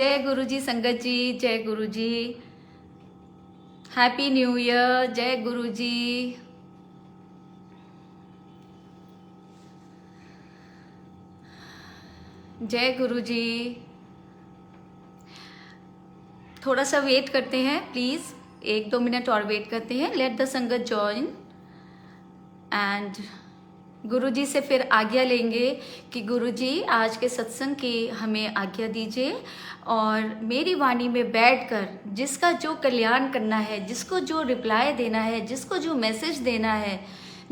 जय गुरु जी संगत जी, जय गुरु जी। हैप्पी न्यू ईयर, जय गुरु जी। जय गुरु जी। थोड़ा सा वेट करते हैं प्लीज, 1-2 मिनट और वेट करते हैं। लेट द संगत ज्वाइन एंड गुरु जी से फिर आज्ञा लेंगे कि गुरु जी आज के सत्संग की हमें आज्ञा दीजिए और मेरी वाणी में बैठकर जिसका जो कल्याण करना है, जिसको जो रिप्लाई देना है, जिसको जो मैसेज देना है,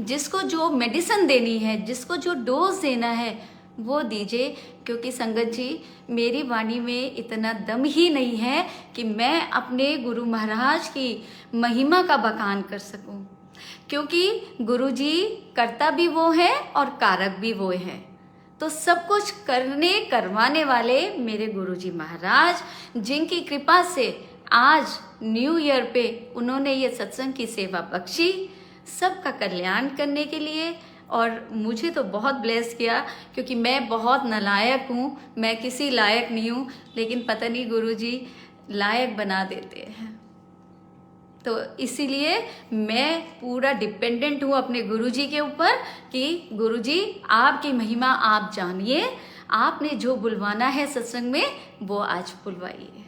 जिसको जो मेडिसिन देनी है, जिसको जो डोज देना है वो दीजिए। क्योंकि संगत जी मेरी वाणी में इतना दम ही नहीं है कि मैं अपने गुरु महाराज की महिमा का बखान कर सकूं, क्योंकि गुरु जी करता भी वो है और कारक भी वो है। तो सब कुछ करवाने वाले मेरे गुरु जी महाराज, जिनकी कृपा से आज न्यू ईयर पे उन्होंने ये सत्संग की सेवा बख्शी सबका कल्याण करने के लिए। और मुझे तो बहुत ब्लेस किया, क्योंकि मैं बहुत नालायक हूँ, मैं किसी लायक नहीं हूँ, लेकिन पता नहीं गुरु जी लायक बना देते हैं। तो इसीलिए मैं पूरा डिपेंडेंट हूँ अपने गुरुजी के ऊपर कि गुरुजी आपकी महिमा आप जानिए, आपने जो बुलवाना है सत्संग में वो आज बुलवाइए।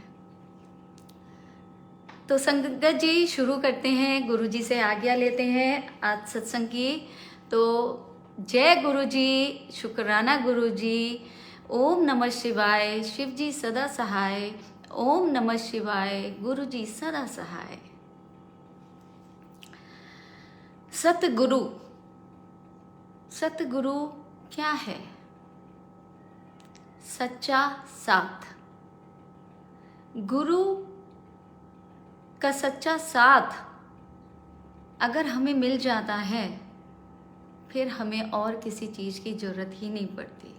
तो संगत जी शुरू करते हैं, गुरुजी से आज्ञा लेते हैं आज सत्संग की। तो जय गुरुजी, शुक्राना गुरुजी। ओम नमः शिवाय, शिव जी सदा सहाय। ओम नमः शिवाय, गुरुजी सदा सहाय। सतगुरु, सतगुरु क्या है? सच्चा साथ। गुरु का सच्चा साथ अगर हमें मिल जाता है फिर हमें और किसी चीज की जरूरत ही नहीं पड़ती।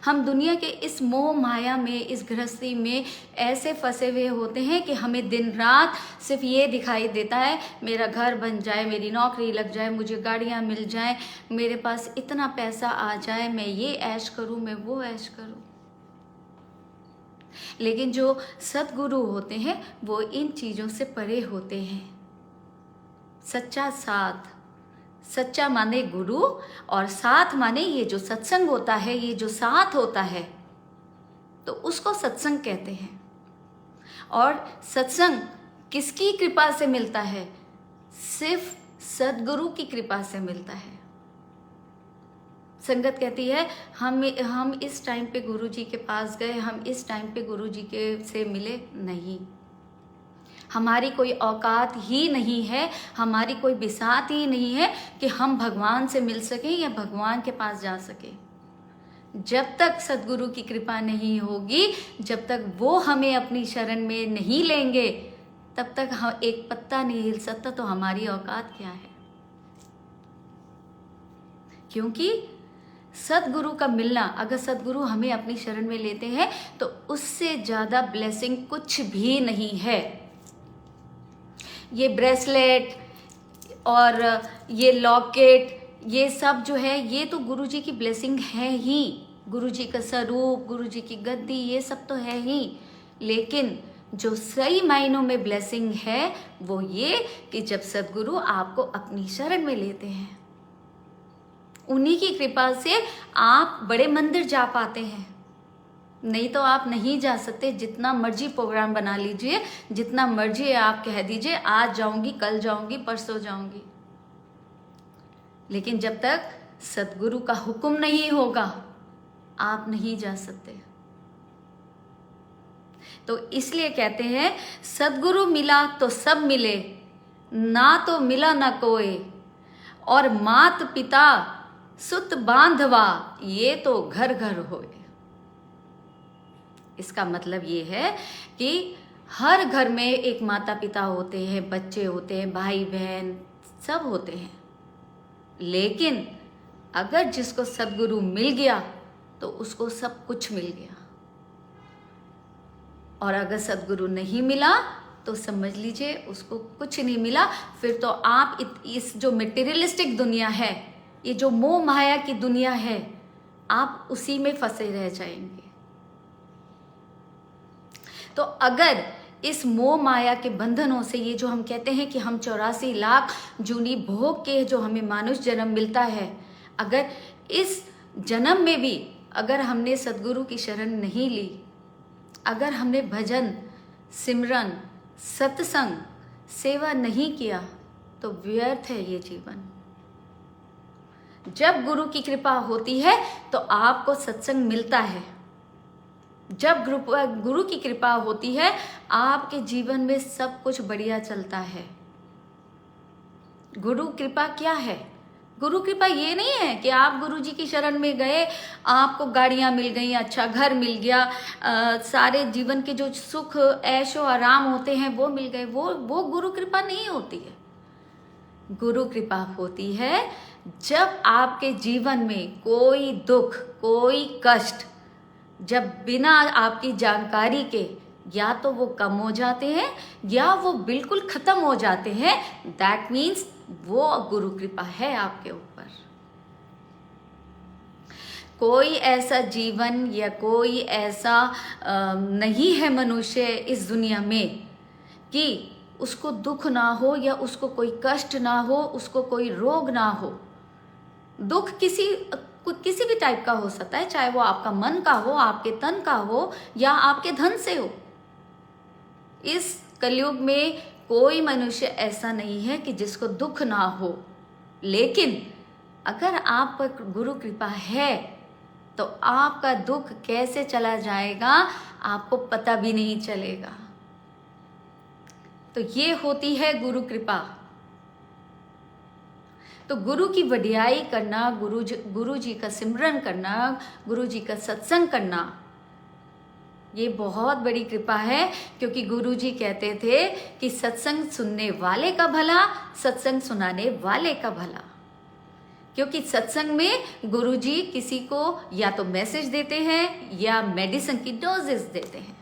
हम दुनिया के इस मोह माया में, इस गृहस्थी में ऐसे फंसे हुए होते हैं कि हमें दिन रात सिर्फ ये दिखाई देता है, मेरा घर बन जाए, मेरी नौकरी लग जाए, मुझे गाड़ियाँ मिल जाएं, मेरे पास इतना पैसा आ जाए, मैं ये ऐश करूँ, मैं वो ऐश करूँ। लेकिन जो सतगुरु होते हैं वो इन चीज़ों से परे होते हैं। सच्चा साथ, सच्चा माने गुरु और साथ माने ये जो सत्संग होता है, ये जो साथ होता है, तो उसको सत्संग कहते हैं। और सत्संग किसकी कृपा से मिलता है? सिर्फ सदगुरु की कृपा से मिलता है। संगत कहती है हम इस टाइम पे गुरु जी के पास गए, हम इस टाइम पे गुरु जी के से मिले। नहीं, हमारी कोई औकात ही नहीं है, हमारी कोई बिसात ही नहीं है कि हम भगवान से मिल सकें या भगवान के पास जा सकें। जब तक सदगुरु की कृपा नहीं होगी, जब तक वो हमें अपनी शरण में नहीं लेंगे, तब तक हम एक पत्ता नहीं हिल सकता। तो हमारी औकात क्या है? क्योंकि सदगुरु का मिलना, अगर सदगुरु हमें अपनी शरण में लेते हैं तो उससे ज़्यादा ब्लेसिंग कुछ भी नहीं है। ये ब्रेसलेट और ये लॉकेट, ये सब जो है, ये तो गुरु जी की ब्लेसिंग है ही। गुरु जी का स्वरूप, गुरु जी की गद्दी, ये सब तो है ही। लेकिन जो सही मायनों में ब्लेसिंग है वो ये कि जब सदगुरु आपको अपनी शरण में लेते हैं, उन्हीं की कृपा से आप बड़े मंदिर जा पाते हैं। नहीं तो आप नहीं जा सकते। जितना मर्जी प्रोग्राम बना लीजिए, जितना मर्जी आप कह दीजिए आज जाऊंगी, कल जाऊंगी, परसों जाऊंगी, लेकिन जब तक सदगुरु का हुक्म नहीं होगा आप नहीं जा सकते। तो इसलिए कहते हैं सदगुरु मिला तो सब मिले, ना तो मिला ना कोई, और मात पिता सुत बांधवा ये तो घर घर होए। इसका मतलब ये है कि हर घर में एक माता पिता होते हैं, बच्चे होते हैं, भाई बहन सब होते हैं। लेकिन अगर जिसको सदगुरु मिल गया तो उसको सब कुछ मिल गया, और अगर सदगुरु नहीं मिला तो समझ लीजिए उसको कुछ नहीं मिला। फिर तो आप इस जो मटेरियलिस्टिक दुनिया है, ये जो मोह माया की दुनिया है, आप उसी में फंसे रह जाएंगे। तो अगर इस मोह माया के बंधनों से, ये जो हम कहते हैं कि हम 84 लाख जूनी भोग के जो हमें मानुष जन्म मिलता है, अगर इस जन्म में भी अगर हमने सद्गुरु की शरण नहीं ली, अगर हमने भजन, सिमरन, सत्संग, सेवा नहीं किया, तो व्यर्थ है ये जीवन। जब गुरु की कृपा होती है तो आपको सत्संग मिलता है। जब गुरु की कृपा होती है, आपके जीवन में सब कुछ बढ़िया चलता है। गुरु कृपा क्या है? गुरु कृपा ये नहीं है कि आप गुरु जी की शरण में गए, आपको गाड़ियां मिल गई, अच्छा घर मिल गया, सारे जीवन के जो सुख ऐशो आराम होते हैं वो मिल गए। वो गुरु कृपा नहीं होती है। गुरु कृपा होती है जब आपके जीवन में कोई दुख, कोई कष्ट, जब बिना आपकी जानकारी के या तो वो कम हो जाते हैं या वो बिल्कुल खत्म हो जाते हैं, दैट मीन्स वो गुरु कृपा है आपके ऊपर। कोई ऐसा जीवन या कोई ऐसा नहीं है मनुष्य इस दुनिया में कि उसको दुख ना हो या उसको कोई कष्ट ना हो, उसको कोई रोग ना हो। दुख किसी भी टाइप का हो सकता है, चाहे वो आपका मन का हो, आपके तन का हो या आपके धन से हो। इस कलयुग में कोई मनुष्य ऐसा नहीं है कि जिसको दुख ना हो, लेकिन अगर आप पर गुरु कृपा है तो आपका दुख कैसे चला जाएगा आपको पता भी नहीं चलेगा। तो ये होती है गुरु कृपा। तो गुरु की वडियाई करना, गुरु जी का सिमरन करना, गुरु जी का सत्संग करना, ये बहुत बड़ी कृपा है। क्योंकि गुरु जी कहते थे कि सत्संग सुनने वाले का भला, सत्संग सुनाने वाले का भला। क्योंकि सत्संग में गुरु जी किसी को या तो मैसेज देते हैं या मेडिसिन की डोजेस देते हैं।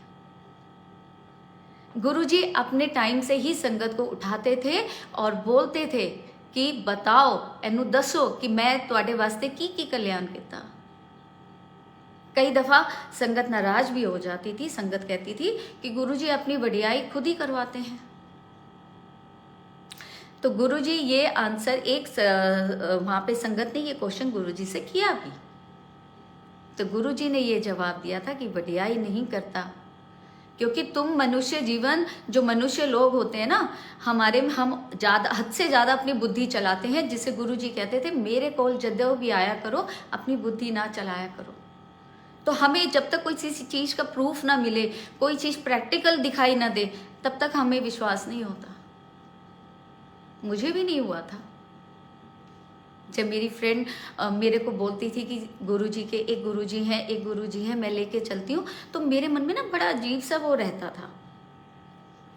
गुरु जी अपने टाइम से ही संगत को उठाते थे और बोलते थे कि बताओ एनू दसो कि मैं तुहाडे वास्ते की कल्याण किया। कई दफा संगत नाराज भी हो जाती थी। संगत कहती थी कि गुरु जी अपनी वडियाई खुद ही करवाते हैं। तो गुरु जी ये आंसर वहां पे संगत ने ये क्वेश्चन गुरु जी से किया भी। तो गुरु जी ने ये जवाब दिया था कि वडियाई नहीं करता, क्योंकि तुम मनुष्य जीवन, जो मनुष्य लोग होते हैं ना, हमारे में हम ज़्यादा, हद से ज़्यादा अपनी बुद्धि चलाते हैं, जिसे गुरु जी कहते थे मेरे कोल जद्दो भी आया करो, अपनी बुद्धि ना चलाया करो। तो हमें जब तक कोई किसी चीज़ का प्रूफ ना मिले, कोई चीज़ प्रैक्टिकल दिखाई ना दे, तब तक हमें विश्वास नहीं होता। मुझे भी नहीं हुआ था। जब मेरी फ्रेंड मेरे को बोलती थी कि गुरुजी के एक गुरुजी हैं, मैं लेके चलती हूँ, तो मेरे मन में ना बड़ा अजीब सा वो रहता था।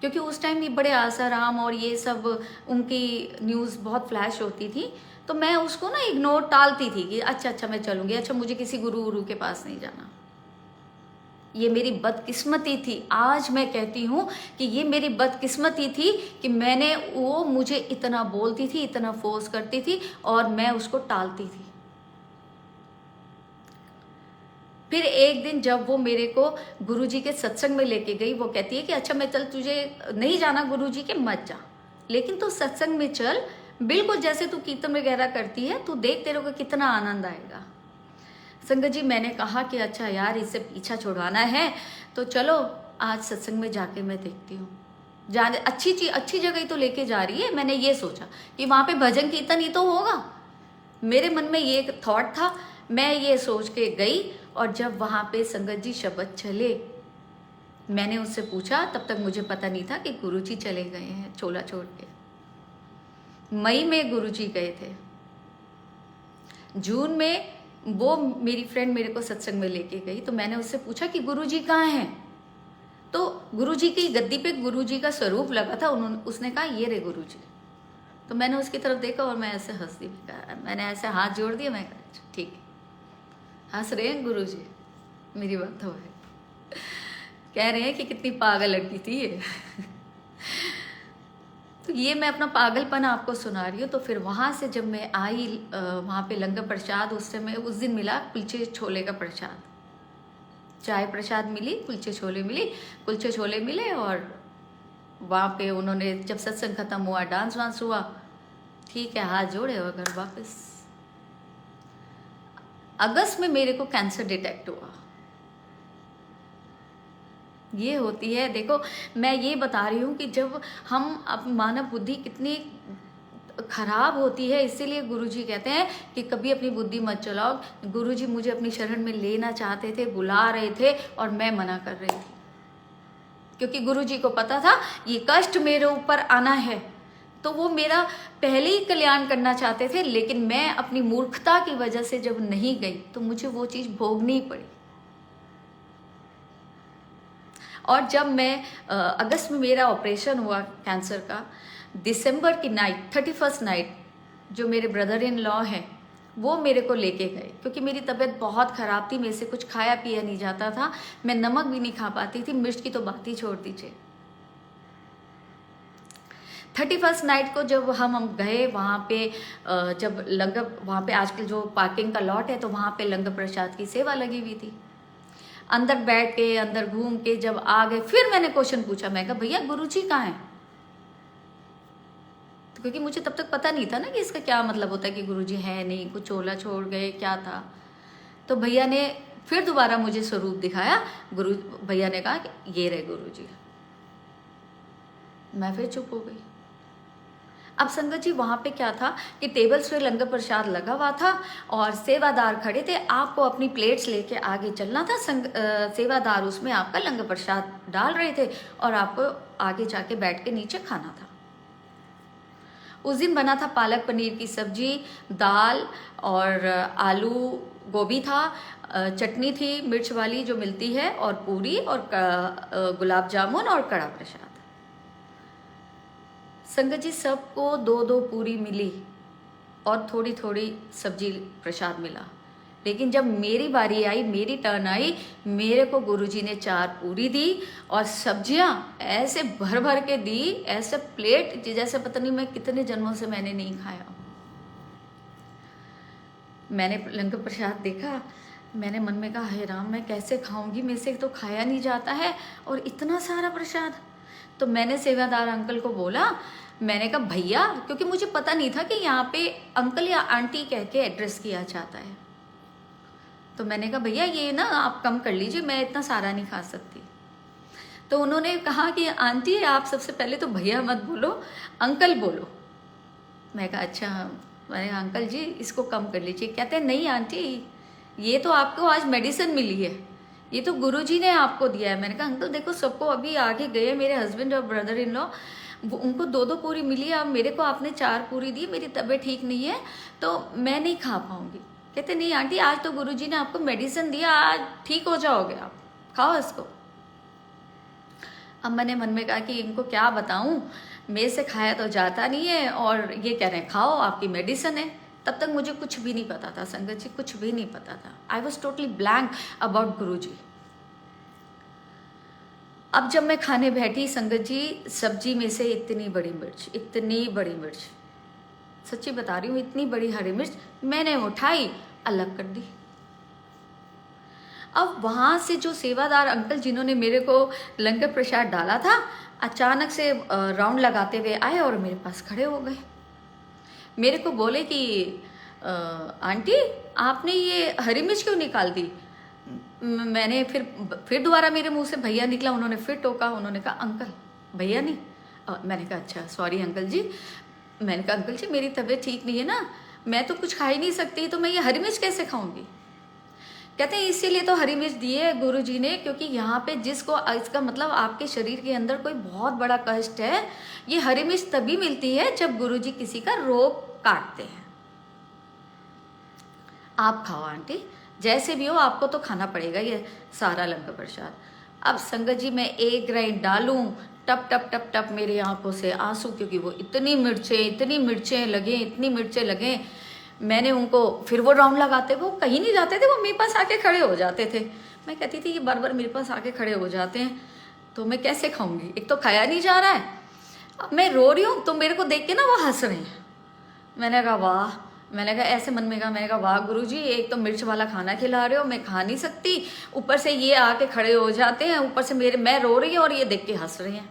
क्योंकि उस टाइम ये बड़े आसाराम और ये सब उनकी न्यूज़ बहुत फ्लैश होती थी, तो मैं उसको ना इग्नोर टालती थी कि अच्छा मैं चलूँगी, अच्छा मुझे किसी गुरु के पास नहीं जाना। ये मेरी बदकिस्मती थी। आज मैं कहती हूँ कि ये मेरी बदकिस्मती थी कि वो मुझे इतना बोलती थी, इतना फोर्स करती थी और मैं उसको टालती थी। फिर एक दिन जब वो मेरे को गुरुजी के सत्संग में लेके गई, वो कहती है कि अच्छा मैं चल, तुझे नहीं जाना गुरुजी के मत जा, लेकिन तू सत्संग में चल, बिल्कुल जैसे तू कीर्तन वगैरह करती है, तू देख तेरे को कितना आनंद आएगा। संगत जी, मैंने कहा कि अच्छा यार, इससे पीछा छुड़वाना है तो चलो आज सत्संग में जाके मैं देखती हूँ। जाने अच्छी जगह ही तो लेके जा रही है। मैंने ये सोचा कि वहाँ पे भजन कीर्तन ही तो होगा। मेरे मन में ये थॉट था, मैं ये सोच के गई। और जब वहाँ पे संगत जी शब्द चले, मैंने उससे पूछा, तब तक मुझे पता नहीं था कि गुरुजी चले गए हैं चोला छोड़ के। मई में गुरुजी गए थे, जून में वो मेरी फ्रेंड मेरे को सत्संग में लेके गई। तो मैंने उससे पूछा कि गुरुजी कहाँ हैं? तो गुरुजी की गद्दी पे गुरुजी का स्वरूप लगा था। उसने कहा ये रे गुरुजी। तो मैंने उसकी तरफ देखा और मैं ऐसे हंस दी। मैंने ऐसे हाथ जोड़ दिया। मैं कहा ठीक है, हंस रहे हैं गुरुजी, मेरी बात हो है। कह रहे हैं कि कितनी पागल लड़की थी ये। तो ये मैं अपना पागलपन आपको सुना रही हूँ। तो फिर वहाँ से जब मैं आई, वहाँ पे लंगर प्रसाद उस दिन मिला, कुलचे छोले का प्रसाद। चाय प्रसाद मिली, कुलचे छोले मिली, कुलचे छोले मिले। और वहाँ पे उन्होंने जब सत्संग खत्म हुआ, डांस वांस हुआ, ठीक है, हाथ जोड़े और घर वापस। अगस्त में मेरे को कैंसर डिटेक्ट हुआ। ये होती है, देखो मैं ये बता रही हूँ कि जब हम अब मानव बुद्धि कितनी खराब होती है, इसीलिए गुरुजी कहते हैं कि कभी अपनी बुद्धि मत चलाओ। गुरुजी मुझे अपनी शरण में लेना चाहते थे, बुला रहे थे और मैं मना कर रही थी, क्योंकि गुरुजी को पता था ये कष्ट मेरे ऊपर आना है, तो वो मेरा पहले ही कल्याण करना चाहते थे। लेकिन मैं अपनी मूर्खता की वजह से जब नहीं गई तो मुझे वो चीज़ भोगनी पड़ी। और जब मैं अगस्त में मेरा ऑपरेशन हुआ कैंसर का, दिसंबर की नाइट, 31st नाइट, जो मेरे ब्रदर इन लॉ हैं वो मेरे को लेके गए, क्योंकि मेरी तबीयत बहुत ख़राब थी, मेरे से कुछ खाया पिया नहीं जाता था, मैं नमक भी नहीं खा पाती थी, मिर्च की तो बात ही छोड़ दीजिए। 31st नाइट को जब हम गए वहाँ पे, जब लंगर, वहाँ पे आजकल जो पार्किंग का लॉट है, तो वहाँ पे लंगर प्रसाद की सेवा लगी हुई थी। अंदर बैठ के, अंदर घूम के जब आ गए, फिर मैंने क्वेश्चन पूछा, मैं कहा भैया गुरुजी कहाँ हैं? तो क्योंकि मुझे तब तक पता नहीं था ना कि इसका क्या मतलब होता है कि गुरुजी है नहीं, कुछ ओला छोड़ गए, क्या था। तो भैया ने फिर दोबारा मुझे स्वरूप दिखाया। भैया ने कहा कि ये रहे गुरुजी। मैं फिर चुप हो गई। अब संगत जी वहाँ पे क्या था कि टेबल्स पे लंगर प्रसाद लगा हुआ था और सेवादार खड़े थे, आपको अपनी प्लेट्स लेके आगे चलना था। सेवादार उसमें आपका लंगर प्रसाद डाल रहे थे और आपको आगे जाके बैठ के नीचे खाना था। उस दिन बना था पालक पनीर की सब्जी, दाल और आलू गोभी था, चटनी थी मिर्च वाली जो मिलती है, और पूरी और गुलाब जामुन और कड़ा प्रसाद। संगत जी सबको 2-2 पूरी मिली और थोड़ी थोड़ी सब्जी प्रसाद मिला। लेकिन जब मेरी बारी आई, मेरी टर्न आई, मेरे को गुरुजी ने 4 पूरी दी और सब्जियां ऐसे भर भर के दी, ऐसे प्लेट जैसे पता नहीं मैं कितने जन्मों से मैंने नहीं खाया। मैंने लंगर प्रसाद देखा, मैंने मन में कहा हे राम, मैं कैसे खाऊंगी, मेरे से तो खाया नहीं जाता है और इतना सारा प्रसाद। तो मैंने सेवादार अंकल को बोला, मैंने कहा भैया, क्योंकि मुझे पता नहीं था कि यहाँ पे अंकल या आंटी कह के एड्रेस किया जाता है, तो मैंने कहा भैया ये ना आप कम कर लीजिए, मैं इतना सारा नहीं खा सकती। तो उन्होंने कहा कि आंटी आप सबसे पहले तो भैया मत बोलो, अंकल बोलो। मैं कहा अच्छा। मैंने कहा अंकल जी इसको कम कर लीजिए। कहते हैं नहीं आंटी, ये तो आपको आज मेडिसिन मिली है, ये तो गुरुजी ने आपको दिया है। मैंने कहा अंकल देखो सबको अभी आगे गए मेरे हस्बैंड और ब्रदर इन लॉ, उनको 2-2 पूरी मिली, अब मेरे को आपने 4 पूरी दी, मेरी तबीयत ठीक नहीं है तो मैं नहीं खा पाऊंगी। कहते नहीं आंटी आज तो गुरुजी ने आपको मेडिसिन दिया, आज ठीक हो जाओगे, आप खाओ इसको। अब मैंने मन में कहा कि इनको क्या बताऊं, मेरे से खाया तो जाता नहीं है और ये कह रहे हैं खाओ आपकी मेडिसिन है। तब तक मुझे कुछ भी नहीं पता था संगत जी, कुछ भी नहीं पता था। I was totally blank about Guruji. अब जब मैं खाने बैठी संगत जी, सब्जी में से इतनी बड़ी मिर्च, इतनी बड़ी मिर्च, सच्ची बता रही हूँ, इतनी बड़ी हरी मिर्च मैंने उठाई, अलग कर दी। अब वहाँ से जो सेवादार अंकल जिन्होंने मेरे को लंगर प्रसाद डाला था, अचानक से राउंड लगाते हुए आए और मेरे पास खड़े हो गए। मेरे को बोले कि आंटी आपने ये हरी मिर्च क्यों निकाल दी? मैंने फिर दोबारा मेरे मुंह से भैया निकला, उन्होंने फिर टोका, उन्होंने कहा अंकल, भैया नहीं। मैंने कहा अच्छा सॉरी अंकल जी। मैंने कहा अंकल जी मेरी तबीयत ठीक नहीं है ना, मैं तो कुछ खा ही नहीं सकती, तो मैं ये हरी मिर्च कैसे खाऊंगी? कहते हैं इसीलिए तो हरी मिर्च दी है गुरु जी ने, क्योंकि यहाँ पे जिसको, इसका मतलब आपके शरीर के अंदर कोई बहुत बड़ा कष्ट है, ये हरी मिर्च तभी मिलती है जब गुरु जी किसी का रोग काटते हैं। आप खाओ आंटी, जैसे भी हो आपको तो खाना पड़ेगा ये सारा लंगर प्रसाद। अब संगत जी मैं एक ग्राइंड डालूं, टप टप टप टप मेरे आंखों से आंसू, क्योंकि वो इतनी मिर्चें लगे, इतनी मिर्चें लगे। मैंने उनको फिर वो राउंड लगाते, वो कहीं नहीं जाते थे, वो मेरे पास आके खड़े हो जाते थे। मैं कहती थी ये बार बार मेरे पास आके खड़े हो जाते हैं तो मैं कैसे खाऊंगी, एक तो खाया नहीं जा रहा है। अब मैं रो रही हूँ तो मेरे को देख के ना वो हंस रहे हैं। मैंने कहा वाह, मैंने कहा ऐसे मन में कहा, मैंने कहा वाह गुरुजी, एक तो मिर्च वाला खाना खिला रहे हो, मैं खा नहीं सकती, ऊपर से ये आके खड़े हो जाते हैं, ऊपर से मैं रो रही हूँ और ये देख के हंस रहे हैं।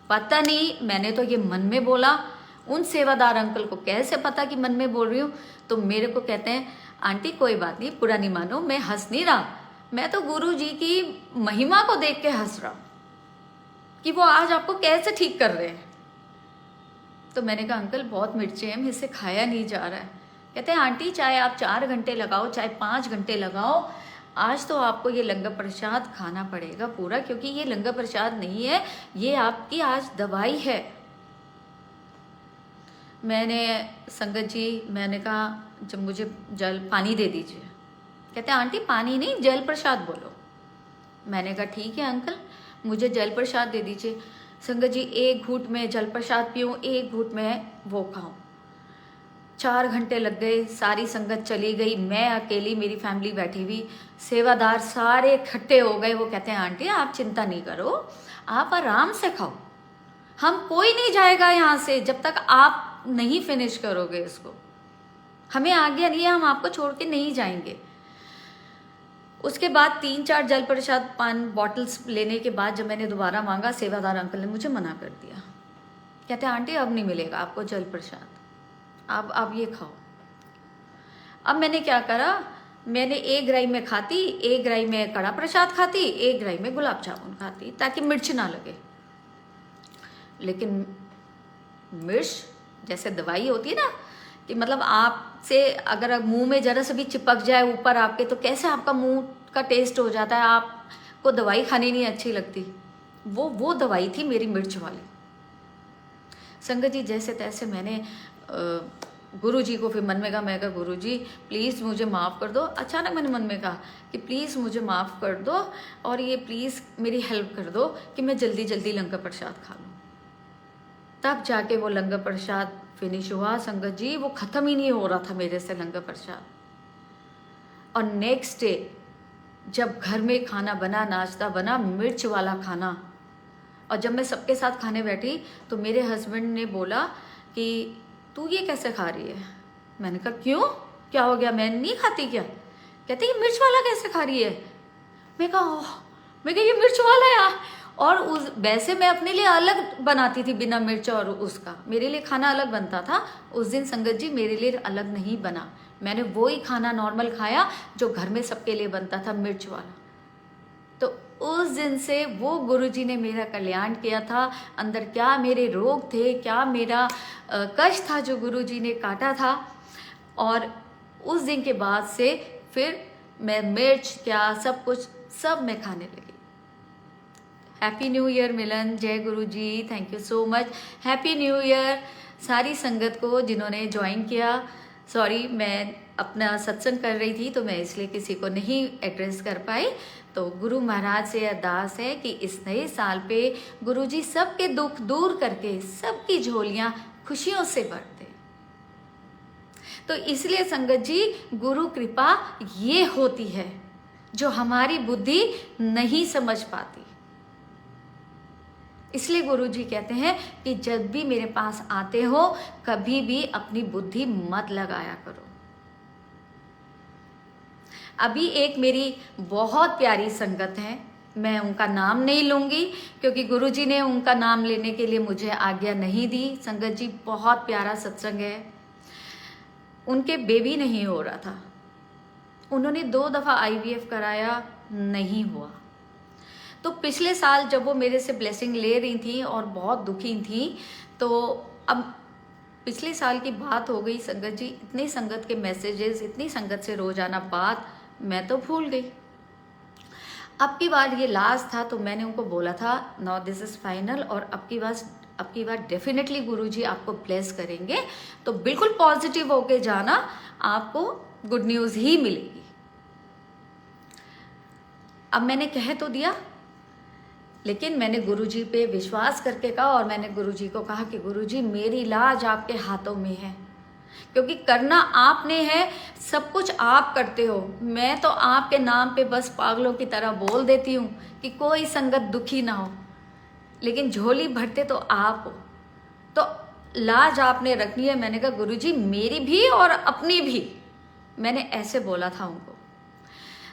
पता नहीं मैंने तो ये मन में बोला, उन सेवादार अंकल को कैसे पता कि मन में बोल रही हूँ। तो मेरे को कहते हैं आंटी कोई बात नहीं, बुरा नहीं मानो, मैं हंस नहीं रहा, मैं तो गुरु जी की महिमा को देख के हंस रहा कि वो आज आपको कैसे ठीक कर रहे हैं। तो मैंने कहा अंकल बहुत मिर्चे हैं, मुझसे खाया नहीं जा रहा है। कहते हैं आंटी चाहे आप 4 घंटे लगाओ चाहे 5 घंटे लगाओ, आज तो आपको ये लंगर प्रसाद खाना पड़ेगा पूरा, क्योंकि ये लंगर प्रसाद नहीं है, ये आपकी आज दवाई है। मैंने संगत जी, मैंने कहा जब मुझे जल पानी दे दीजिए। कहते हैं आंटी पानी नहीं जल प्रसाद बोलो। मैंने कहा ठीक है अंकल, मुझे जल प्रसाद दे दीजिए। संगत जी 1 घूंट में जल प्रसाद पीऊँ, 1 घूंट में वो खाऊं। 4 घंटे लग गए, सारी संगत चली गई, मैं अकेली, मेरी फैमिली बैठी हुई, सेवादार सारे इकट्ठे हो गए। वो कहते हैं आंटी आप चिंता नहीं करो, आप आराम से खाओ, हम कोई नहीं जाएगा यहाँ से जब तक आप नहीं फिनिश करोगे इसको, हमें आज्ञा नहीं है, हम आपको छोड़ के नहीं जाएंगे। उसके बाद 3-4 जल प्रसाद पान बॉटल्स लेने के बाद जब मैंने दोबारा मांगा, सेवादार अंकल ने मुझे मना कर दिया। कहते हैं आंटी अब नहीं मिलेगा आपको जल प्रसाद, आप ये खाओ। अब मैंने क्या करा, मैंने 1 ग्राही में खाती, 1 ग्राही में कड़ा प्रसाद खाती, 1 ग्राही में गुलाब जामुन खाती, ताकि मिर्च ना लगे। लेकिन मिर्च जैसे दवाई होती है ना, कि मतलब आपसे अगर मुंह में जरा से भी चिपक जाए ऊपर आपके, तो कैसे आपका मुंह का टेस्ट हो जाता है, आपको दवाई खानी नहीं अच्छी लगती। वो दवाई थी मेरी मिर्च वाली। संगत जी जैसे तैसे मैंने गुरु जी को फिर मन में कहा, मैं कहा गुरु जी प्लीज़ मुझे माफ़ कर दो। अचानक मैंने मन में कहा कि प्लीज़ मुझे माफ़ कर दो और ये प्लीज़ मेरी हेल्प कर दो कि मैं जल्दी जल्दी लंगर प्रसाद खा लूँ। तब जाके वो लंगर प्रसाद फिनिश हुआ। संगत जी वो ख़त्म ही नहीं हो रहा था मेरे से लंगर प्रसाद। और नेक्स्ट डे जब घर में खाना बना, नाश्ता बना, मिर्च वाला खाना, और जब मैं सबके साथ खाने बैठी तो मेरे हस्बैंड ने बोला कि तू ये कैसे खा रही है। मैंने कहा क्यों, क्या हो गया, मैं नहीं खाती क्या। कहते ये मिर्च वाला कैसे खा रही है। मैं कहा ये मिर्च वाला है। और वैसे मैं अपने लिए अलग बनाती थी बिना मिर्च, और उसका मेरे लिए खाना अलग बनता था। उस दिन संगत जी मेरे लिए अलग नहीं बना, मैंने वो ही खाना नॉर्मल खाया जो घर में सबके लिए बनता था, मिर्च वाला। तो उस दिन से वो गुरुजी ने मेरा कल्याण किया था। अंदर क्या मेरे रोग थे, क्या मेरा कष्ट था जो गुरुजी ने काटा था। और उस दिन के बाद से फिर मैं मिर्च क्या सब कुछ सब मैं खाने लगी। हैप्पी न्यू ईयर मिलन, जय Guru ji, thank you so much. Happy new year सारी संगत को जिन्होंने ज्वाइन किया। सॉरी मैं अपना सत्संग कर रही थी तो मैं इसलिए किसी को नहीं एड्रेस कर पाई। तो गुरु महाराज से अरदास है कि इस नए साल पे गुरु जी सबके दुख दूर करके सबकी झोलियां खुशियों से भर दे। तो इसलिए संगत जी गुरु कृपा ये होती है जो हमारी बुद्धि नहीं समझ पाती। इसलिए गुरु जी कहते हैं कि जब भी मेरे पास आते हो कभी भी अपनी बुद्धि मत लगाया करो। अभी एक मेरी बहुत प्यारी संगत है, मैं उनका नाम नहीं लूँगी क्योंकि गुरु जी ने उनका नाम लेने के लिए मुझे आज्ञा नहीं दी। संगत जी बहुत प्यारा सत्संग है। उनके बेबी नहीं हो रहा था, उन्होंने 2 दफ़ा IVF कराया, नहीं हुआ। तो पिछले साल जब वो मेरे से ब्लेसिंग ले रही थी और बहुत दुखी थी, तो अब पिछले साल की बात हो गई संगत जी, इतनी संगत के मैसेजेस, इतनी संगत से रोजाना बात, मैं तो भूल गई। अब की बार ये लास्ट था तो मैंने उनको बोला था नाउ दिस इज फाइनल, और अब की बार डेफिनेटली गुरुजी आपको ब्लेस करेंगे, तो बिल्कुल पॉजिटिव होके जाना, आपको गुड न्यूज़ ही मिलेगी। अब मैंने कह तो दिया, लेकिन मैंने गुरुजी पे विश्वास करके कहा, और मैंने गुरुजी को कहा कि गुरुजी मेरी लाज आपके हाथों में है, क्योंकि करना आपने है, सब कुछ आप करते हो। मैं तो आपके नाम पे बस पागलों की तरह बोल देती हूँ कि कोई संगत दुखी ना हो, लेकिन झोली भरते तो आप हो। तो लाज आपने रखनी है। मैंने कहा गुरुजी मेरी भी और अपनी भी, मैंने ऐसे बोला था उनको।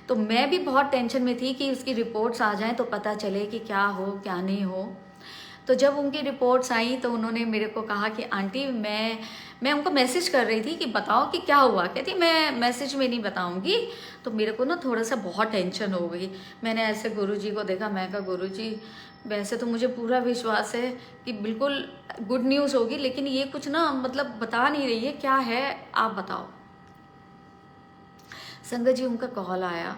तो मैं भी बहुत टेंशन में थी कि उसकी रिपोर्ट्स आ जाएं तो पता चले कि क्या हो क्या नहीं हो। तो जब उनकी रिपोर्ट्स आई तो उन्होंने मेरे को कहा कि आंटी मैं उनको मैसेज कर रही थी कि बताओ कि क्या हुआ। कहती मैं मैसेज में नहीं बताऊंगी। तो मेरे को ना थोड़ा सा बहुत टेंशन हो गई। मैंने ऐसे गुरुजी को देखा, मैं कहा गुरुजी वैसे तो मुझे पूरा विश्वास है कि बिल्कुल गुड न्यूज़ होगी, लेकिन ये कुछ ना मतलब बता नहीं रही है, क्या है आप बताओ। संगत जी उनका कॉल आया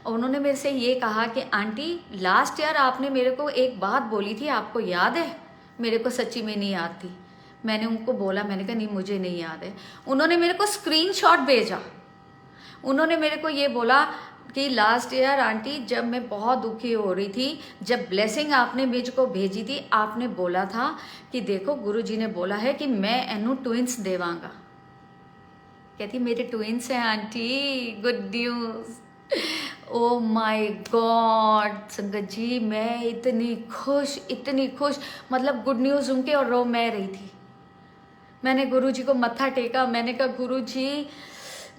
और उन्होंने मेरे से ये कहा कि आंटी लास्ट ईयर आपने मेरे को एक बात बोली थी, आपको याद है? मेरे को सच्ची में नहीं याद थी। मैंने उनको बोला, मैंने कहा नहीं मुझे नहीं याद है। उन्होंने मेरे को स्क्रीनशॉट भेजा। उन्होंने मेरे को ये बोला कि लास्ट ईयर आंटी जब मैं बहुत दुखी हो रही थी, जब ब्लेसिंग आपने मुझको भेजी थी, आपने बोला था कि देखो गुरुजी ने बोला है कि मैं एनू ट्विंस देवांगा। कहती मेरे ट्विंस हैं aunty, good news. Oh my God संगत जी, मैं इतनी खुश, मतलब गुड न्यूज़ सुन के और रो मैं रही थी। मैंने गुरुजी को मत्था टेका। मैंने कहा गुरुजी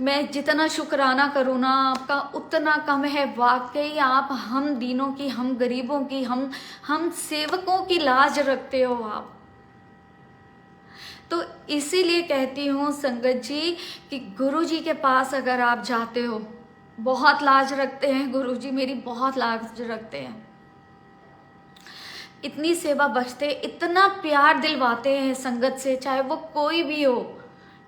मैं जितना शुक्राना करूँ ना आपका उतना कम है। वाकई आप हम दीनों की, हम गरीबों की, हम सेवकों की लाज रखते हो आप। तो इसीलिए कहती हूँ संगत जी कि गुरुजी के पास अगर आप जाते हो, बहुत लाज रखते हैं गुरुजी, मेरी बहुत लाज रखते हैं। इतनी सेवा बख्शते, इतना प्यार दिलवाते हैं संगत से, चाहे वो कोई भी हो,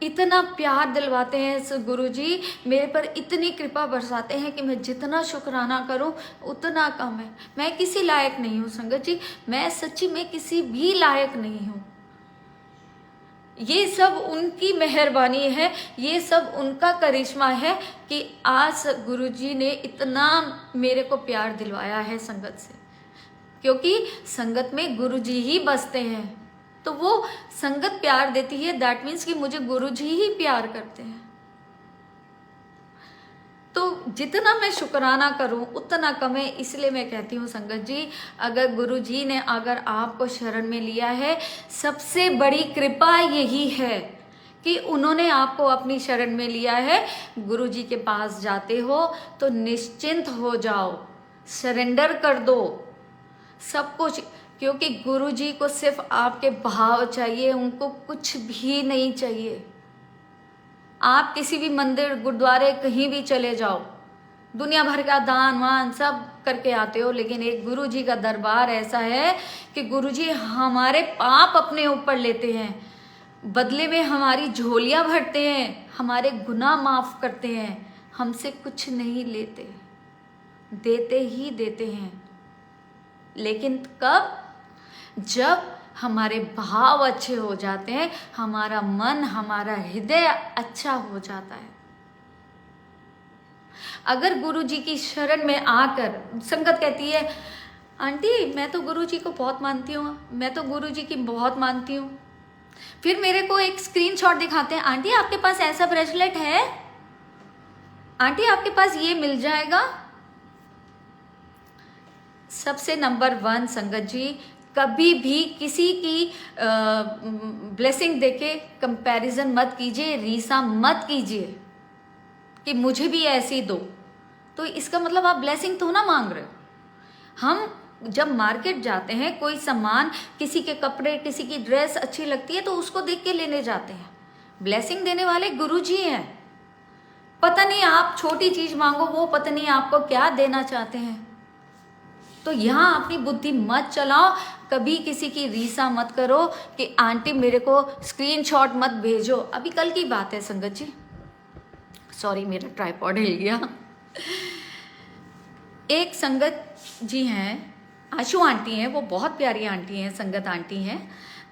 इतना प्यार दिलवाते हैं गुरुजी, मेरे पर इतनी कृपा बरसाते हैं कि मैं जितना शुक्राना करूं उतना कम है। मैं किसी लायक नहीं हूँ संगत जी, मैं सच्ची में किसी भी लायक नहीं हूँ। ये सब उनकी मेहरबानी है, ये सब उनका करिश्मा है कि आज गुरुजी ने इतना मेरे को प्यार दिलवाया है संगत से। क्योंकि संगत में गुरुजी ही बसते हैं, तो वो संगत प्यार देती है, दैट मीन्स कि मुझे गुरुजी ही प्यार करते हैं। तो जितना मैं शुक्राना करूं उतना कम है। इसलिए मैं कहती हूँ संगत जी, अगर गुरुजी ने अगर आपको शरण में लिया है, सबसे बड़ी कृपा यही है कि उन्होंने आपको अपनी शरण में लिया है। गुरुजी के पास जाते हो तो निश्चिंत हो जाओ, सरेंडर कर दो सब कुछ, क्योंकि गुरुजी को सिर्फ आपके भाव चाहिए, उनको कुछ भी नहीं चाहिए। आप किसी भी मंदिर गुरुद्वारे कहीं भी चले जाओ, दुनिया भर का दान वान सब करके आते हो, लेकिन एक गुरुजी का दरबार ऐसा है कि गुरुजी हमारे पाप अपने ऊपर लेते हैं, बदले में हमारी झोलियां भरते हैं, हमारे गुनाह माफ करते हैं, हमसे कुछ नहीं लेते, देते ही देते हैं। लेकिन कब? जब हमारे भाव अच्छे हो जाते हैं, हमारा मन, हमारा हृदय अच्छा हो जाता है। अगर गुरुजी की शरण में आकर संगत कहती है आंटी मैं तो गुरुजी को बहुत मानती हूँ, मैं तो गुरुजी की बहुत मानती हूँ, फिर मेरे को एक स्क्रीनशॉट दिखाते हैं, आंटी आपके पास ऐसा ब्रेसलेट है, आंटी आपके पास ये मिल जाएगा। सबसे नंबर 1 संगत जी, कभी भी किसी की ब्लेसिंग देके कंपैरिजन मत कीजिए, रीसा मत कीजिए कि मुझे भी ऐसी दो। तो इसका मतलब आप ब्लेसिंग तो ना मांग रहे हो। हम जब मार्केट जाते हैं, कोई सामान, किसी के कपड़े, किसी की ड्रेस अच्छी लगती है तो उसको देख के लेने जाते हैं। ब्लेसिंग देने वाले गुरुजी हैं। पता नहीं आप छोटी चीज मांगो, वो पता नहीं आपको क्या देना चाहते हैं। तो यहाँ अपनी बुद्धि मत चलाओ, कभी किसी की रीसा मत करो कि आंटी मेरे को स्क्रीनशॉट मत भेजो। अभी कल की बात है संगत जी, सॉरी मेरा ट्राइपॉड हिल गया। एक संगत जी हैं, आशु आंटी हैं, वो बहुत प्यारी आंटी हैं, संगत आंटी हैं।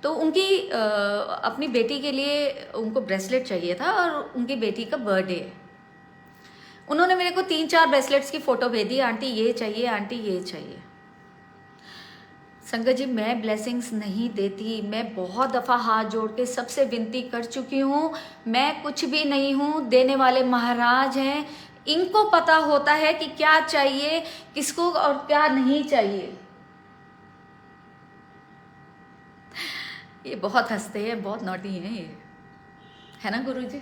तो उनकी अपनी बेटी के लिए उनको ब्रेसलेट चाहिए था और उनकी बेटी का बर्थडे है। उन्होंने मेरे को 3-4 ब्रेसलेट्स की फोटो भेजी, आंटी ये चाहिए, आंटी ये चाहिए। संगत जी मैं ब्लेसिंग्स नहीं देती, मैं बहुत दफ़ा हाथ जोड़ के सबसे विनती कर चुकी हूँ, मैं कुछ भी नहीं हूँ, देने वाले महाराज हैं, इनको पता होता है कि क्या चाहिए किसको और क्या नहीं चाहिए। ये बहुत हंसते हैं, बहुत नॉटी हैं ये, है ना गुरुजी?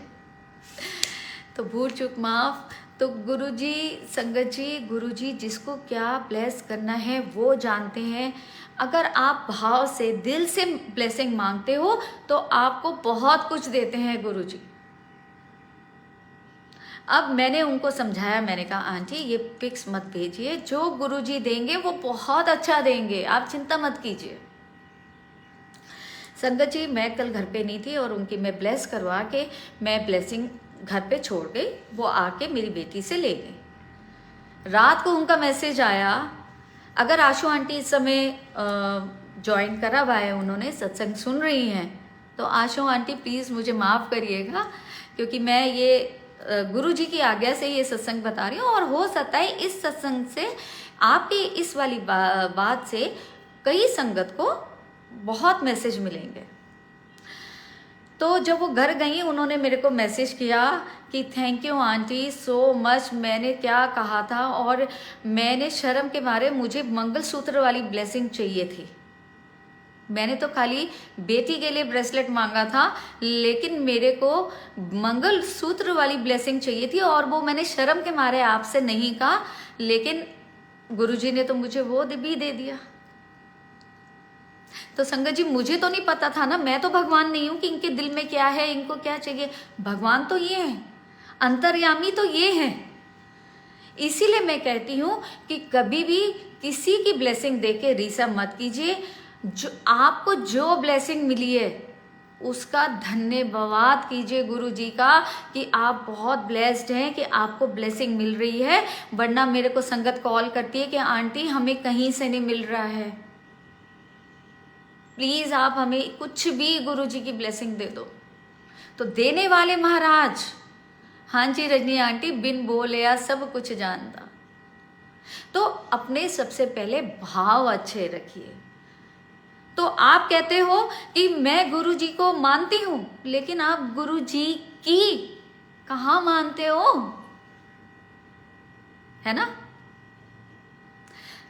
तो भूल चूक माफ। तो गुरुजी, संगत जी, गुरुजी जिसको क्या ब्लेस करना है वो जानते हैं। अगर आप भाव से, दिल से ब्लेसिंग मांगते हो तो आपको बहुत कुछ देते हैं गुरुजी। अब मैंने उनको समझाया, मैंने कहा आंटी ये पिक्स मत भेजिए, जो गुरुजी देंगे वो बहुत अच्छा देंगे, आप चिंता मत कीजिए। संगत जी, मैं कल घर पे नहीं थी और उनकी मैं ब्लेस करवा के मैं ब्लेसिंग घर पे छोड़ गई, वो आके मेरी बेटी से ले गई। रात को उनका मैसेज आया, अगर आशु आंटी इस समय ज्वाइन करा हुआ है, उन्होंने सत्संग सुन रही हैं, तो आशु आंटी प्लीज़ मुझे माफ़ करिएगा, क्योंकि मैं ये गुरु जी की आज्ञा से ये सत्संग बता रही हूँ, और हो सकता है इस सत्संग से, आपकी इस वाली बात से कई संगत को बहुत मैसेज मिलेंगे। तो जब वो घर गई, उन्होंने मेरे को मैसेज किया कि thank you aunty so much, मैंने क्या कहा था, और मैंने शर्म के मारे, मुझे मंगलसूत्र वाली ब्लेसिंग चाहिए थी। मैंने तो खाली बेटी के लिए ब्रेसलेट मांगा था, लेकिन मेरे को मंगलसूत्र वाली ब्लेसिंग चाहिए थी, और वो मैंने शर्म के मारे आपसे नहीं कहा, लेकिन गुरुजी ने तो मुझे वो भी दे दिया। तो संगत जी, मुझे तो नहीं पता था ना, मैं तो भगवान नहीं हूं कि इनके दिल में क्या है, इनको क्या चाहिए। भगवान तो ये है, अंतर्यामी तो ये है। इसीलिए मैं कहती हूं कि कभी भी किसी की ब्लेसिंग देके रीसा मत कीजिए। जो आपको जो ब्लेसिंग मिली है उसका धन्यवाद कीजिए गुरु जी का, कि आप बहुत ब्लेस्ड हैं कि आपको ब्लेसिंग मिल रही है। वरना मेरे को संगत कॉल करती है कि आंटी हमें कहीं से नहीं मिल रहा है, प्लीज आप हमें कुछ भी गुरु जी की ब्लेसिंग दे दो। तो देने वाले महाराज, हाँ जी रजनी आंटी, बिन बोले या सब कुछ जानता। तो अपने सबसे पहले भाव अच्छे रखिए। तो आप कहते हो कि मैं गुरु जी को मानती हूं, लेकिन आप गुरु जी की कहाँ मानते हो, है ना?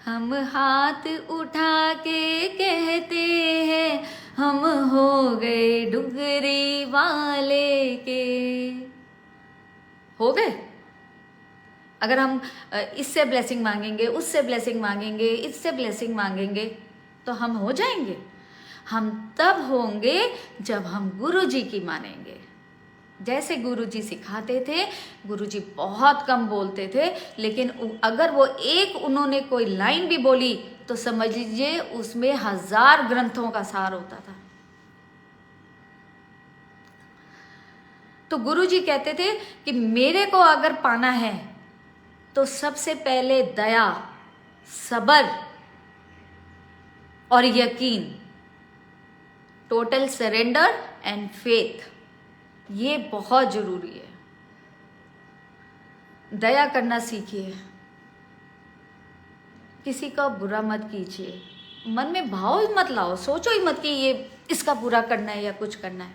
हम हाथ उठा के कहते हैं हम हो गए डुगरी वाले के। हो गए? अगर हम इससे ब्लेसिंग मांगेंगे, उससे ब्लेसिंग मांगेंगे, इससे ब्लेसिंग मांगेंगे, तो हम हो जाएंगे? हम तब होंगे जब हम गुरु जी की मानेंगे। जैसे गुरु जी सिखाते थे, गुरु जी बहुत कम बोलते थे, लेकिन अगर वो एक उन्होंने कोई लाइन भी बोली तो समझ लीजिए उसमें 1000 ग्रंथों का सार होता था। तो गुरु जी कहते थे कि मेरे को अगर पाना है तो सबसे पहले दया, सबर और यकीन, टोटल सरेंडर एंड फेथ, ये बहुत जरूरी है। दया करना सीखिए, किसी का बुरा मत कीजिए, मन में भाव ही मत लाओ, सोचो ही मत कि ये इसका बुरा करना है या कुछ करना है।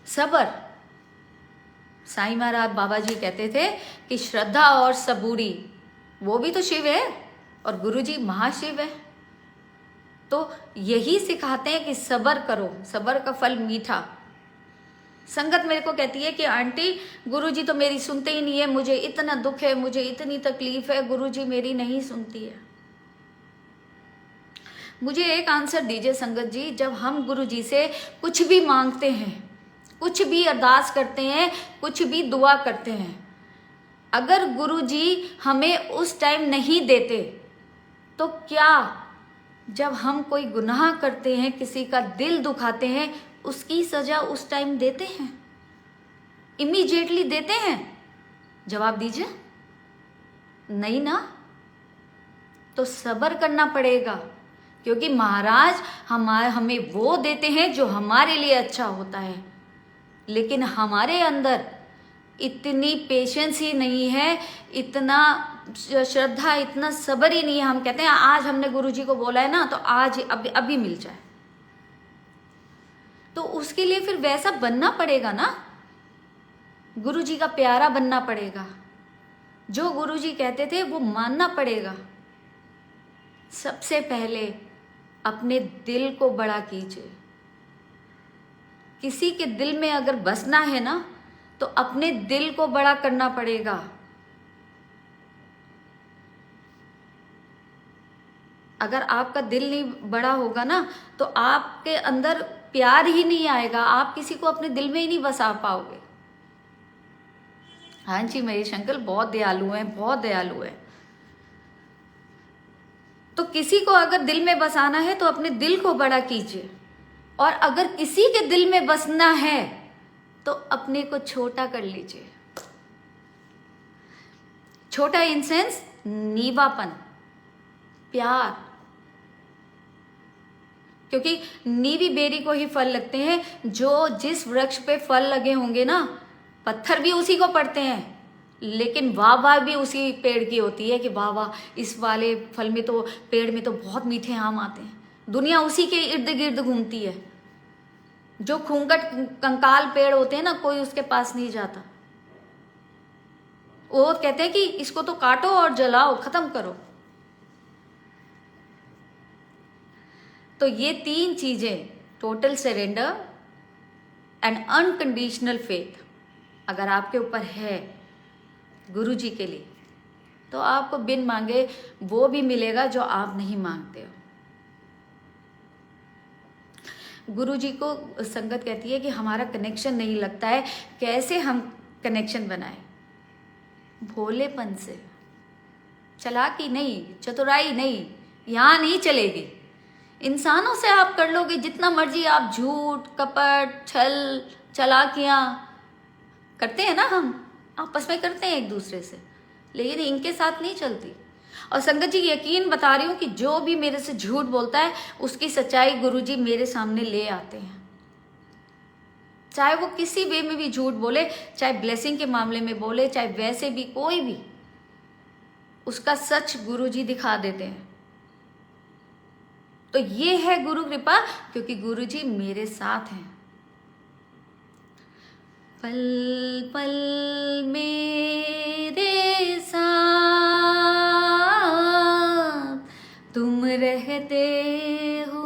सबर, साईं महाराज बाबा जी कहते थे कि श्रद्धा और सबूरी, वो भी तो शिव है और गुरु जी महाशिव है। तो यही सिखाते हैं कि सबर करो, सबर का फल मीठा। संगत मेरे को कहती है कि आंटी गुरुजी तो मेरी सुनते ही नहीं है, मुझे इतना दुख है, मुझे इतनी तकलीफ है, गुरुजी मेरी नहीं सुनती है। मुझे एक आंसर दीजिए संगत जी, जब हम गुरुजी से कुछ भी मांगते हैं, कुछ भी अरदास करते हैं, कुछ भी दुआ करते हैं, अगर गुरुजी हमें उस टाइम नहीं देते, तो क्या जब हम कोई गुनाह करते हैं, किसी का दिल दुखाते हैं, उसकी सजा उस टाइम देते हैं? इमीडिएटली देते हैं? जवाब दीजिए, नहीं ना। तो सब्र करना पड़ेगा, क्योंकि महाराज हमें वो देते हैं जो हमारे लिए अच्छा होता है, लेकिन हमारे अंदर इतनी पेशेंस ही नहीं है, इतना श्रद्धा, इतना सब्र ही नहीं है। हम कहते हैं आज हमने गुरुजी को बोला है ना, तो आज अभी मिल जाए। तो उसके लिए फिर वैसा बनना पड़ेगा ना, गुरुजी का प्यारा बनना पड़ेगा, जो गुरुजी कहते थे वो मानना पड़ेगा। सबसे पहले अपने दिल को बड़ा कीजिए, किसी के दिल में अगर बसना है ना तो अपने दिल को बड़ा करना पड़ेगा। अगर आपका दिल नहीं बड़ा होगा ना तो आपके अंदर प्यार ही नहीं आएगा, आप किसी को अपने दिल में ही नहीं बसा पाओगे। हाँ जी, महेश अंकल बहुत दयालु हैं, बहुत दयालु हैं। तो किसी को अगर दिल में बसाना है तो अपने दिल को बड़ा कीजिए, और अगर किसी के दिल में बसना है तो अपने को छोटा कर लीजिए। छोटा इन सेंस नीवापन, प्यार। क्योंकि नीवी बेरी को ही फल लगते हैं। जो जिस वृक्ष पे फल लगे होंगे ना, पत्थर भी उसी को पड़ते हैं, लेकिन वाह भी उसी पेड़ की होती है कि वाह वाह, इस वाले फल में तो, पेड़ में तो बहुत मीठे आम आते हैं। दुनिया उसी के इर्द गिर्द घूमती है। जो खूंगट कंकाल पेड़ होते हैं ना, कोई उसके पास नहीं जाता। वो कहते हैं कि इसको तो काटो और जलाओ, खत्म करो। तो ये 3 चीजें, total surrender and unconditional faith, अगर आपके ऊपर है गुरु जी के लिए, तो आपको बिन मांगे वो भी मिलेगा जो आप नहीं मांगते हो। गुरु जी को संगत कहती है कि हमारा कनेक्शन नहीं लगता है, कैसे हम कनेक्शन बनाएं? भोलेपन से, चालाकी नहीं, चतुराई नहीं, यहां नहीं चलेगी। इंसानों से आप कर लोगे जितना मर्जी, आप झूठ, कपट, छल, चालाकियां करते हैं ना, हम आपस में करते हैं एक दूसरे से, लेकिन इनके साथ नहीं चलती। और संगत जी यकीन बता रही हूं कि जो भी मेरे से झूठ बोलता है उसकी सच्चाई गुरुजी मेरे सामने ले आते हैं। चाहे वो किसी वे में भी झूठ बोले, चाहे ब्लेसिंग के मामले में बोले, चाहे वैसे भी कोई भी, उसका सच गुरुजी दिखा देते हैं। तो ये है गुरु कृपा, क्योंकि गुरुजी मेरे साथ हैं। पल पल मेरे साथ तुम रहते हो।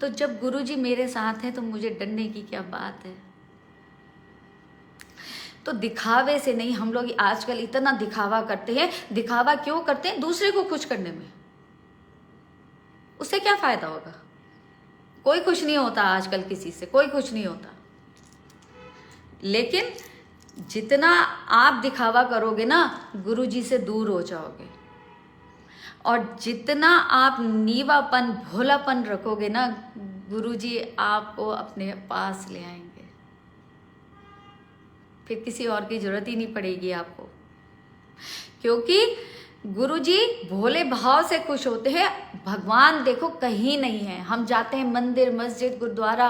तो जब गुरुजी मेरे साथ हैं तो मुझे डरने की क्या बात है। तो दिखावे से नहीं, हम लोग आजकल इतना दिखावा करते हैं। दिखावा क्यों करते हैं? दूसरे को खुश करने में। उससे क्या फायदा होगा? कोई खुश नहीं होता आजकल, किसी से कोई खुश नहीं होता। लेकिन जितना आप दिखावा करोगे ना, गुरुजी से दूर हो जाओगे। और जितना आप नीवापन, भोलापन रखोगे ना, गुरुजी आपको अपने पास ले आएंगे। फिर किसी और की जरूरत ही नहीं पड़ेगी आपको, क्योंकि गुरुजी भोले भाव से खुश होते हैं। भगवान देखो कहीं नहीं है। हम जाते हैं मंदिर, मस्जिद, गुरुद्वारा।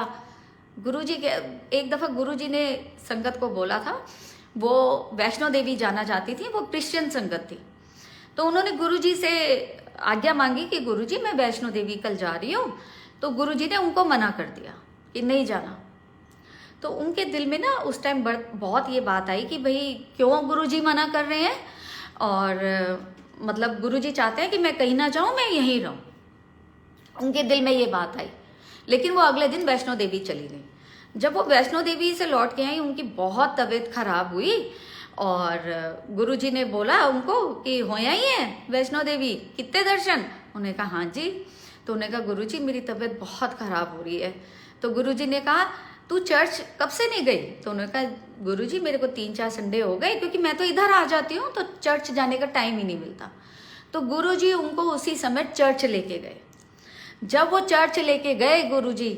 गुरुजी के एक दफा गुरुजी ने संगत को बोला था, वो वैष्णो देवी जाना चाहती थी, वो क्रिश्चियन संगत थी। तो उन्होंने गुरुजी से आज्ञा मांगी कि गुरुजी मैं वैष्णो देवी कल जा रही हूँ। तो गुरुजी ने उनको मना कर दिया कि नहीं जाना। तो उनके दिल में ना उस टाइम बहुत ये बात आई कि भाई क्यों गुरुजी मना कर रहे हैं, और मतलब गुरुजी चाहते हैं कि मैं कहीं ना जाऊं, मैं यहीं रहूं। उनके दिल में ये बात आई। लेकिन वो अगले दिन वैष्णो देवी चली गई। जब वो वैष्णो देवी से लौट के आई, उनकी बहुत तबीयत खराब हुई, और गुरुजी ने बोला उनको कि हो आई है वैष्णो देवी, कितने दर्शन? उन्होंने कहा हाँ जी। तो उन्होंने कहा गुरुजी मेरी तबीयत बहुत खराब हो रही है। तो गुरुजी ने कहा तू चर्च कब से नहीं गई? तो उन्होंने कहा गुरुजी मेरे को 3-4 संडे हो गए, क्योंकि मैं तो इधर आ जाती हूँ तो चर्च जाने का टाइम ही नहीं मिलता। तो गुरुजी उनको उसी समय चर्च लेके गए। जब वो चर्च लेके गए गुरुजी,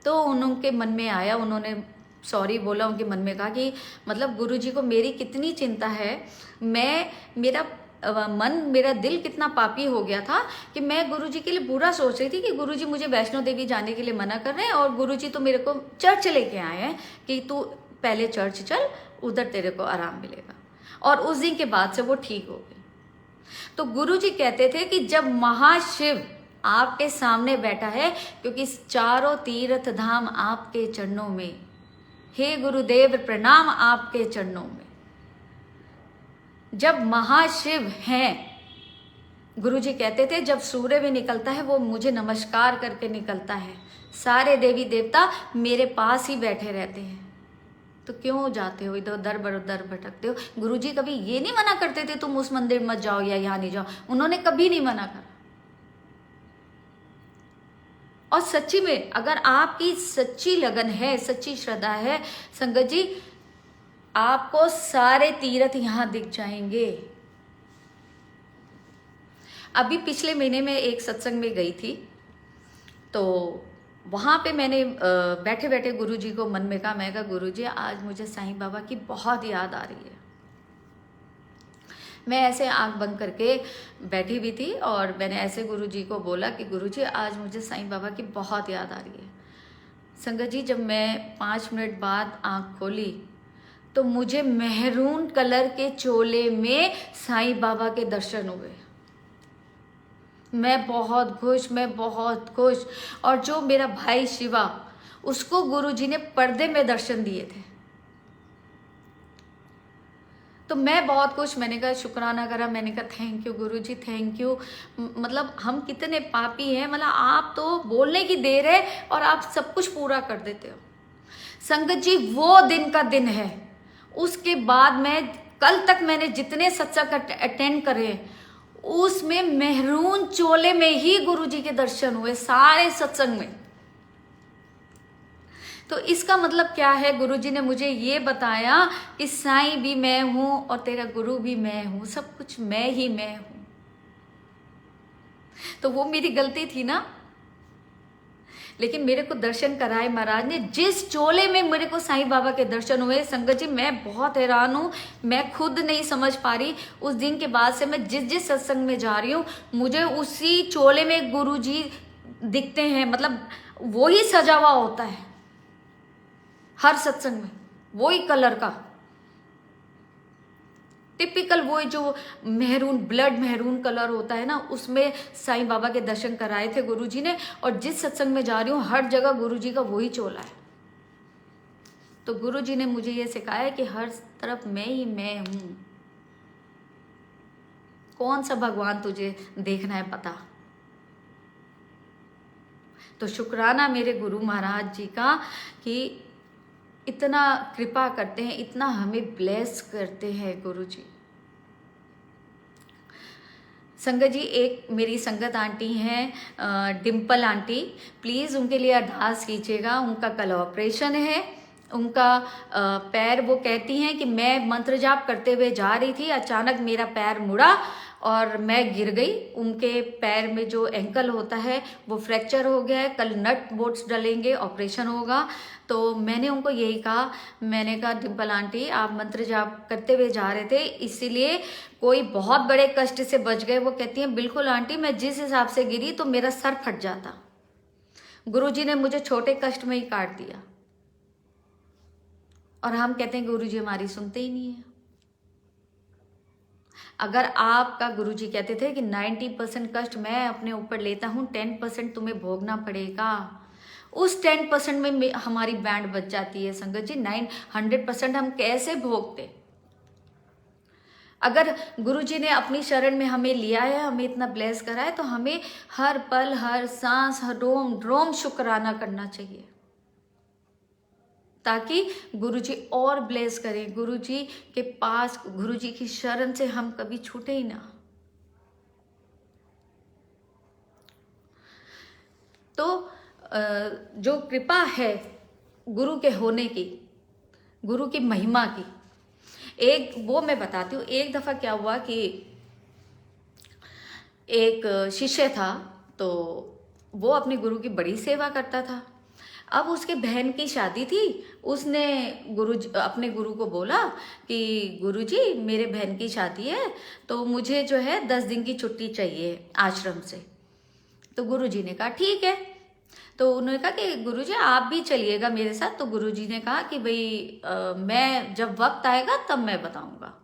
तो उनके मन में आया, उन्होंने सॉरी बोला। उनके मन में कहा कि मतलब गुरुजी को मेरी कितनी चिंता है, मेरा दिल कितना पापी हो गया था कि मैं गुरुजी के लिए बुरा सोच रही थी कि गुरुजी मुझे वैष्णो देवी जाने के लिए मना कर रहे हैं, और गुरुजी तो मेरे को चर्च लेके आए हैं कि तू पहले चर्च चल, उधर तेरे को आराम मिलेगा। और उस दिन के बाद से वो ठीक हो गई। तो गुरुजी कहते थे कि जब महाशिव आपके सामने बैठा है, क्योंकि चारों तीर्थ धाम आपके चरणों में, हे गुरुदेव प्रणाम आपके चरणों में। जब महाशिव हैं, गुरुजी कहते थे जब सूर्य भी निकलता है वो मुझे नमस्कार करके निकलता है, सारे देवी देवता मेरे पास ही बैठे रहते हैं, तो क्यों जाते हो इधर उधर भटकते हो। गुरुजी कभी ये नहीं मना करते थे तुम उस मंदिर मत जाओ या यहाँ नहीं जाओ, उन्होंने कभी नहीं मना करा। और सच्ची में अगर आपकी सच्ची लगन है, सच्ची श्रद्धा है संगत जी, आपको सारे तीर्थ यहाँ दिख जाएंगे। अभी पिछले महीने में एक सत्संग में गई थी, तो वहाँ पे मैंने बैठे बैठे गुरुजी को मन में कहा, मैं कहा गुरुजी आज मुझे साईं बाबा की बहुत याद आ रही है। मैं ऐसे आंख बंद करके बैठी हुई थी और मैंने ऐसे गुरुजी को बोला कि गुरुजी आज मुझे साईं बाबा की बहुत याद आ रही है। संगत जी जब मैं 5 मिनट बाद आंख खोली तो मुझे मेहरून कलर के चोले में साईं बाबा के दर्शन हुए। मैं बहुत खुश। और जो मेरा भाई शिवा, उसको गुरुजी ने पर्दे में दर्शन दिए थे, तो मैं बहुत खुश। मैंने कहा शुक्राना करा, मैंने कहा thank you Guruji, thank you. मतलब हम कितने पापी हैं, मतलब आप तो बोलने की देर है और आप सब कुछ पूरा कर देते हो। संगत जी वो दिन का दिन है। उसके बाद मैं कल तक मैंने जितने सत्संग अटेंड करे उसमें मेहरून चोले में ही गुरुजी के दर्शन हुए सारे सत्संग में। तो इसका मतलब क्या है, गुरुजी ने मुझे ये बताया कि साईं भी मैं हूं और तेरा गुरु भी मैं हूं, सब कुछ मैं ही मैं हूं। तो वो मेरी गलती थी ना, लेकिन मेरे को दर्शन कराए महाराज ने। जिस चोले में मेरे को साईं बाबा के दर्शन हुए संगत जी, मैं बहुत हैरान हूँ, मैं खुद नहीं समझ पा रही। उस दिन के बाद से मैं जिस सत्संग में जा रही हूँ मुझे उसी चोले में गुरुजी दिखते हैं, मतलब वो ही सजा हुआ होता है हर सत्संग में, वो ही कलर का टिपिकल, वो जो मेहरून ब्लड मेहरून कलर होता है ना, उसमें साईं बाबा के दर्शन कराए थे गुरुजी ने। और जिस सत्संग में जा रही हूँ हर जगह गुरुजी का वही चोला है। तो गुरुजी ने मुझे ये सिखाया कि हर तरफ मैं ही मैं हूं। कौन सा भगवान तुझे देखना है पता। तो शुक्राना मेरे गुरु महाराज जी का कि इतना कृपा करते हैं, इतना हमें ब्लेस करते हैं गुरुजी। संगत जी एक मेरी संगत आंटी हैं डिम्पल आंटी, प्लीज़ उनके लिए अरदास कीजिएगा। उनका कल ऑपरेशन है, उनका पैर, वो कहती हैं कि मैं मंत्र जाप करते हुए जा रही थी, अचानक मेरा पैर मुड़ा और मैं गिर गई। उनके पैर में जो एंकल होता है वो फ्रैक्चर हो गया है, कल नट बोल्ट्स डलेंगे, ऑपरेशन होगा। तो मैंने उनको यही कहा, मैंने कहा डिम्पल आंटी आप मंत्र जाप करते हुए जा रहे थे इसीलिए कोई बहुत बड़े कष्ट से बच गए। वो कहती हैं बिल्कुल आंटी, मैं जिस हिसाब से गिरी तो मेरा सर फट जाता, गुरुजी ने मुझे छोटे कष्ट में ही काट दिया। और हम कहते हैं गुरुजी हमारी सुनते ही नहीं है। अगर आपका गुरुजी कहते थे कि 90% कष्ट मैं अपने ऊपर लेता हूं, 10% तुम्हें भोगना पड़ेगा, उस 10% में हमारी बैंड बच जाती है संगत जी। 100% हम कैसे भोगते। अगर गुरुजी ने अपनी शरण में हमें लिया है, हमें इतना ब्लेस करा है, तो हमें हर पल हर सांस हर रोम रोम शुक्राना करना चाहिए ताकि गुरुजी और ब्लेस करें। गुरुजी के पास, गुरुजी की शरण से हम कभी छूटे ही ना। तो जो कृपा है गुरु के होने की, गुरु की महिमा की, एक वो मैं बताती हूँ। एक दफा क्या हुआ कि एक शिष्य था, तो वो अपने गुरु की बड़ी सेवा करता था। अब उसके बहन की शादी थी, उसने अपने गुरु को बोला कि गुरुजी मेरे बहन की शादी है तो मुझे जो है 10 दिन की छुट्टी चाहिए आश्रम से। तो गुरुजी ने कहा ठीक है। तो उन्होंने कहा कि गुरुजी आप भी चलिएगा मेरे साथ। तो गुरुजी ने कहा कि भाई मैं जब वक्त आएगा तब मैं बताऊंगा।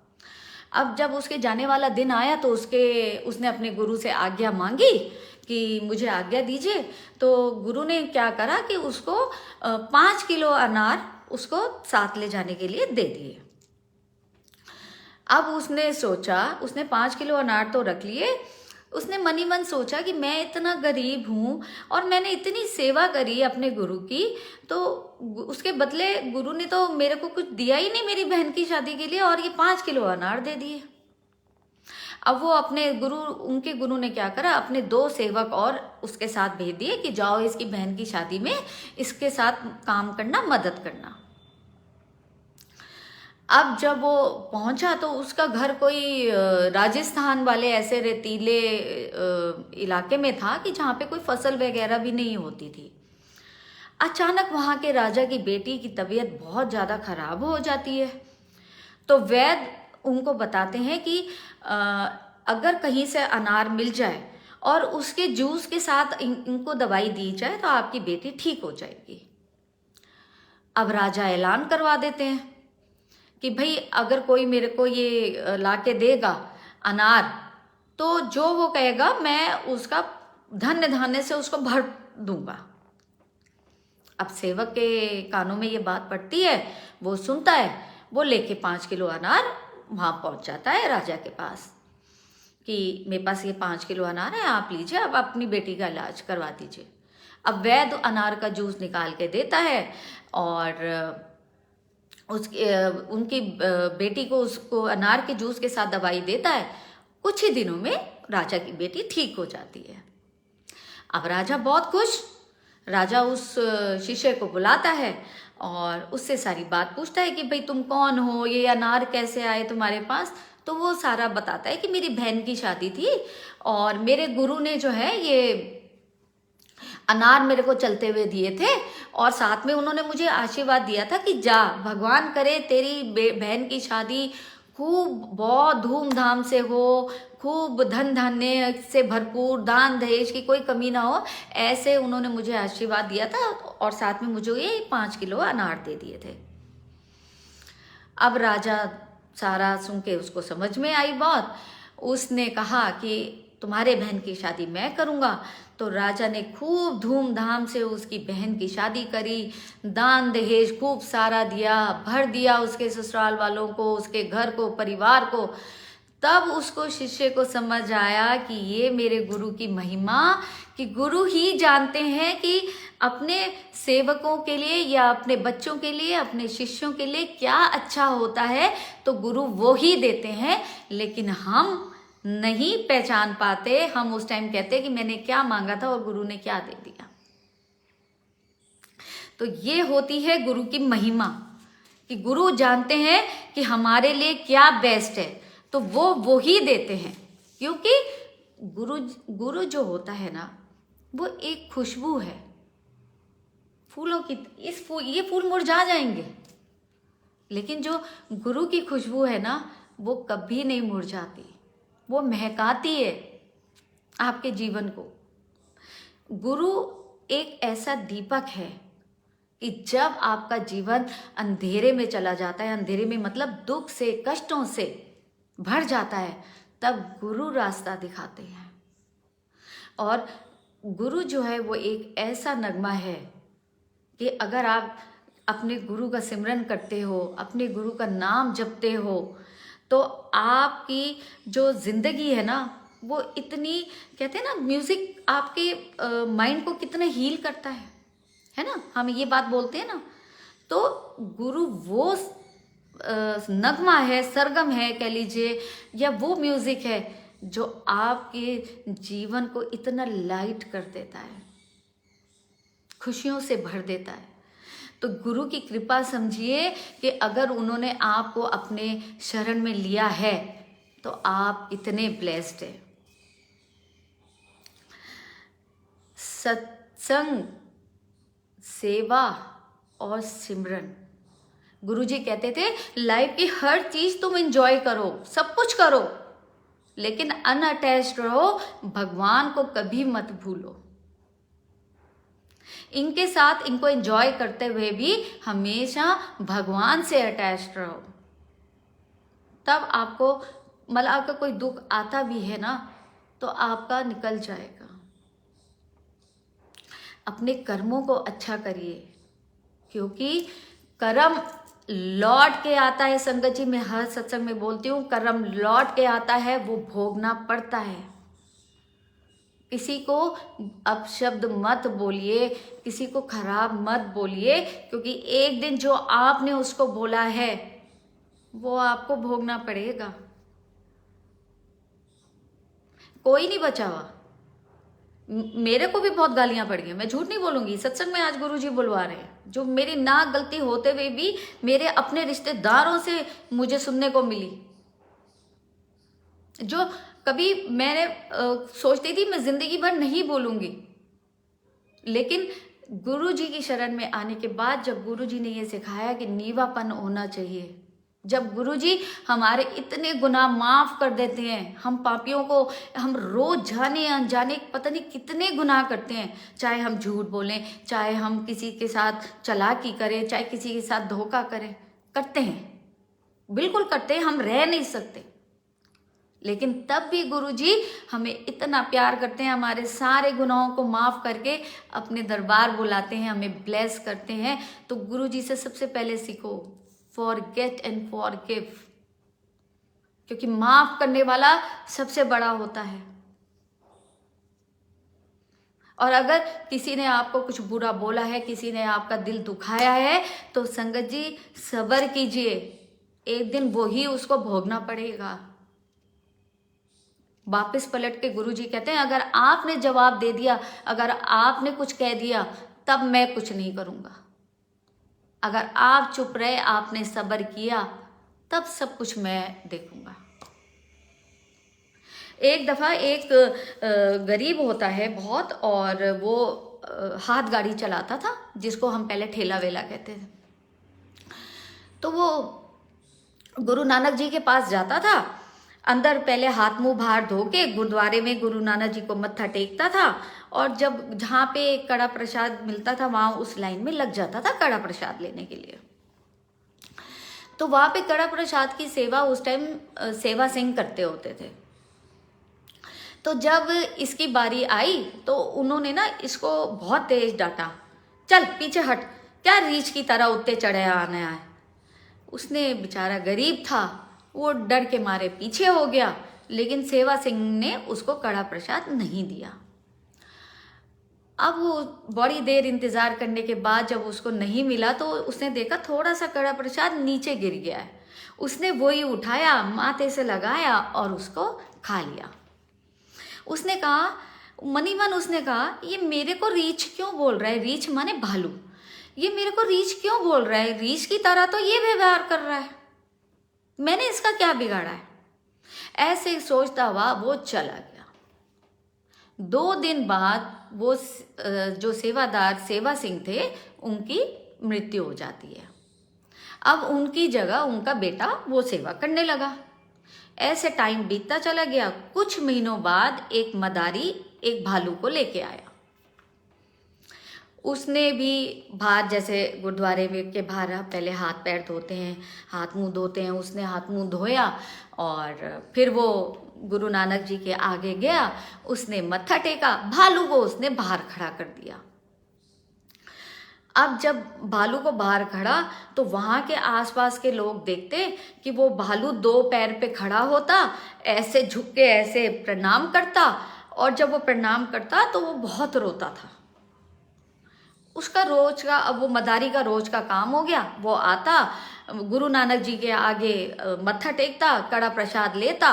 अब जब उसके जाने वाला दिन आया तो उसने अपने गुरु से आज्ञा मांगी कि मुझे आज्ञा दीजिए। तो गुरु ने क्या करा कि उसको 5 किलो अनार उसको साथ ले जाने के लिए दे दिए। अब उसने सोचा, उसने 5 किलो अनार तो रख लिए, उसने मन ही मन सोचा कि मैं इतना गरीब हूँ और मैंने इतनी सेवा करी अपने गुरु की, तो उसके बदले गुरु ने तो मेरे को कुछ दिया ही नहीं मेरी बहन की शादी के लिए, और ये 5 किलो अनार दे दिए। अब वो अपने उनके गुरु ने क्या करा, अपने 2 सेवक और उसके साथ भेज दिए कि जाओ इसकी बहन की शादी में इसके साथ काम करना, मदद करना। अब जब वो पहुंचा तो उसका घर कोई राजस्थान वाले ऐसे रेतीले इलाके में था कि जहाँ पे कोई फसल वगैरह भी नहीं होती थी। अचानक वहाँ के राजा की बेटी की तबीयत बहुत ज़्यादा खराब हो जाती है। तो वैद्य उनको बताते हैं कि अगर कहीं से अनार मिल जाए और उसके जूस के साथ इनको दवाई दी जाए तो आपकी बेटी ठीक हो जाएगी। अब राजा ऐलान करवा देते हैं कि भाई अगर कोई मेरे को ये ला के देगा अनार, तो जो वो कहेगा मैं उसका धन्य धान्य से उसको भर दूंगा। अब सेवक के कानों में ये बात पड़ती है, वो सुनता है, वो लेके 5 किलो अनार वहाँ पहुँच जाता है राजा के पास कि मेरे पास ये 5 किलो अनार है, आप लीजिए, आप अपनी बेटी का इलाज करवा दीजिए। अब वैद्य अनार का जूस निकाल के देता है और उनकी बेटी को उसको अनार के जूस के साथ दवाई देता है। कुछ ही दिनों में राजा की बेटी ठीक हो जाती है। अब राजा बहुत खुश, राजा उस शिष्य को बुलाता है और उससे सारी बात पूछता है कि भाई तुम कौन हो, ये अनार कैसे आए तुम्हारे पास। तो वो सारा बताता है कि मेरी बहन की शादी थी और मेरे गुरु ने जो है ये अनार मेरे को चलते हुए दिए थे, और साथ में उन्होंने मुझे आशीर्वाद दिया था कि जा, भगवान करे तेरी बहन की शादी खूब बहुत धूमधाम से हो, खूब धन धान्य से भरपूर, दान दहेज की कोई कमी ना हो, ऐसे उन्होंने मुझे आशीर्वाद दिया था और साथ में मुझे ये 5 किलो अनार दे दिए थे। अब राजा सारा सुन के उसको समझ में आई बात। उसने कहा कि तुम्हारे बहन की शादी मैं करूँगा। तो राजा ने खूब धूमधाम से उसकी बहन की शादी करी, दान दहेज खूब सारा दिया, भर दिया उसके ससुराल वालों को, उसके घर को, परिवार को। तब उसको शिष्य को समझ आया कि ये मेरे गुरु की महिमा, कि गुरु ही जानते हैं कि अपने सेवकों के लिए या अपने बच्चों के लिए, अपने शिष्यों के लिए क्या अच्छा होता है, तो गुरु वो ही देते हैं। लेकिन हम नहीं पहचान पाते, हम उस टाइम कहते कि मैंने क्या मांगा था और गुरु ने क्या दे दिया। तो ये होती है गुरु की महिमा, कि गुरु जानते हैं कि हमारे लिए क्या बेस्ट है, तो वो ही देते हैं। क्योंकि गुरु जो होता है ना, वो एक खुशबू है फूलों की। ये फूल मुरझा जाएंगे, लेकिन जो गुरु की खुशबू है ना, वो कभी नहीं मुरझाती, वो महकाती है आपके जीवन को। गुरु एक ऐसा दीपक है कि जब आपका जीवन अंधेरे में चला जाता है, अंधेरे में मतलब दुख से, कष्टों से भर जाता है, तब गुरु रास्ता दिखाते हैं। और गुरु जो है वो एक ऐसा नगमा है कि अगर आप अपने गुरु का सिमरन करते हो, अपने गुरु का नाम जपते हो, तो आपकी जो जिंदगी है ना, वो इतनी, कहते हैं ना, म्यूजिक आपके माइंड को कितना हील करता है ना, हम ये बात बोलते हैं ना। तो गुरु वो नगमा है, सरगम है कह लीजिए, या वो म्यूजिक है जो आपके जीवन को इतना लाइट कर देता है, खुशियों से भर देता है। तो गुरु की कृपा समझिए कि अगर उन्होंने आपको अपने शरण में लिया है तो आप इतने ब्लेस्ड हैं। सत्संग, सेवा और सिमरन, गुरुजी कहते थे लाइफ की हर चीज तुम एंजॉय करो, सब कुछ करो, लेकिन अनअटैच्ड रहो, भगवान को कभी मत भूलो। इनके साथ, इनको एंजॉय करते हुए भी हमेशा भगवान से अटैच्ड रहो। तब आपको, मतलब आपका कोई दुख आता भी है ना, तो आपका निकल जाएगा। अपने कर्मों को अच्छा करिए, क्योंकि कर्म लौट के आता है। संगत जी, मैं हर सत्संग में बोलती हूँ, कर्म लौट के आता है, वो भोगना पड़ता है। किसी को अपशब्द मत बोलिए, किसी को खराब मत बोलिए, क्योंकि एक दिन जो आपने उसको बोला है वो आपको भोगना पड़ेगा। कोई नहीं बचा हुआ। मेरे को भी बहुत गालियां पड़ी हैं, मैं झूठ नहीं बोलूंगी। सत्संग में आज गुरुजी बुलवा रहे हैं, जो मेरी ना गलती होते हुए भी मेरे अपने रिश्तेदारों से मुझे सुनने को मिली। जो कभी मैंने सोचती थी मैं जिंदगी भर नहीं बोलूंगी, लेकिन गुरुजी की शरण में आने के बाद जब गुरुजी ने ये सिखाया कि नीवापन होना चाहिए, जब गुरुजी हमारे इतने गुनाह माफ कर देते हैं, हम पापियों को हम रोज जाने अनजाने पता नहीं कितने गुनाह करते हैं, चाहे हम झूठ बोलें, चाहे हम किसी के साथ चालाकी करें, चाहे किसी के साथ धोखा करें, करते हैं, बिल्कुल करते हैं, हम रह नहीं सकते। लेकिन तब भी गुरुजी हमें इतना प्यार करते हैं, हमारे सारे गुनाहों को माफ करके अपने दरबार बुलाते हैं, हमें ब्लेस करते हैं। तो गुरुजी से सबसे पहले सीखो फॉरगेट एंड फॉरगिव, क्योंकि माफ करने वाला सबसे बड़ा होता है। और अगर किसी ने आपको कुछ बुरा बोला है, किसी ने आपका दिल दुखाया है, तो संगत जी सब्र कीजिए, एक दिन वो ही उसको भोगना पड़ेगा। वापस पलट के गुरुजी कहते हैं अगर आपने जवाब दे दिया, अगर आपने कुछ कह दिया, तब मैं कुछ नहीं करूंगा। अगर आप चुप रहे, आपने सब्र किया, तब सब कुछ मैं देखूंगा। एक दफा एक गरीब होता है बहुत, और वो हाथ गाड़ी चलाता था, जिसको हम पहले ठेला वेला कहते थे। तो वो गुरु नानक जी के पास जाता था, अंदर पहले हाथ मुंह बाहर धो के गुरुद्वारे में गुरु नानक जी को मत्था टेकता था, और जब जहाँ पे कड़ा प्रसाद मिलता था वहां उस लाइन में लग जाता था कड़ा प्रसाद लेने के लिए। तो वहां पे कड़ा प्रसाद की सेवा उस टाइम सेवा सिंह करते होते थे। तो जब इसकी बारी आई तो उन्होंने ना इसको बहुत तेज डांटा, चल पीछे हट, क्या रीछ की तरह उत्ते चढ़े आने आए। उसने बेचारा गरीब था, वो डर के मारे पीछे हो गया, लेकिन सेवा सिंह ने उसको कड़ा प्रसाद नहीं दिया। अब वो बड़ी देर इंतजार करने के बाद जब उसको नहीं मिला तो उसने देखा थोड़ा सा कड़ा प्रसाद नीचे गिर गया है। उसने वही उठाया, माथे से लगाया और उसको खा लिया। उसने कहा मनी मन, उसने कहा ये मेरे को रीछ क्यों बोल रहा है, रीछ माने भालू, ये मेरे को रीछ क्यों बोल रहा है, रीछ की तरह तो ये व्यवहार कर रहा है, मैंने इसका क्या बिगाड़ा है। ऐसे सोचता हुआ वो चला गया। 2 दिन बाद वो जो सेवादार सेवा सिंह थे उनकी मृत्यु हो जाती है। अब उनकी जगह उनका बेटा वो सेवा करने लगा। ऐसे टाइम बीतता चला गया। कुछ महीनों बाद एक मदारी एक भालू को लेके आया। उसने भी बाहर, जैसे गुरुद्वारे में के बाहर पहले हाथ पैर धोते हैं, हाथ मुंह धोते हैं, उसने हाथ मुंह धोया और फिर वो गुरु नानक जी के आगे गया, उसने मत्था टेका, भालू को उसने बाहर खड़ा कर दिया। अब जब भालू को बाहर खड़ा तो वहां के आसपास के लोग देखते कि वो भालू 2 पैर पे खड़ा होता, ऐसे झुक के ऐसे प्रणाम करता, और जब वो प्रणाम करता तो वो बहुत रोता था। उसका रोज का, अब वो मदारी का रोज का काम हो गया, वो आता गुरु नानक जी के आगे मत्था टेकता, कड़ा प्रसाद लेता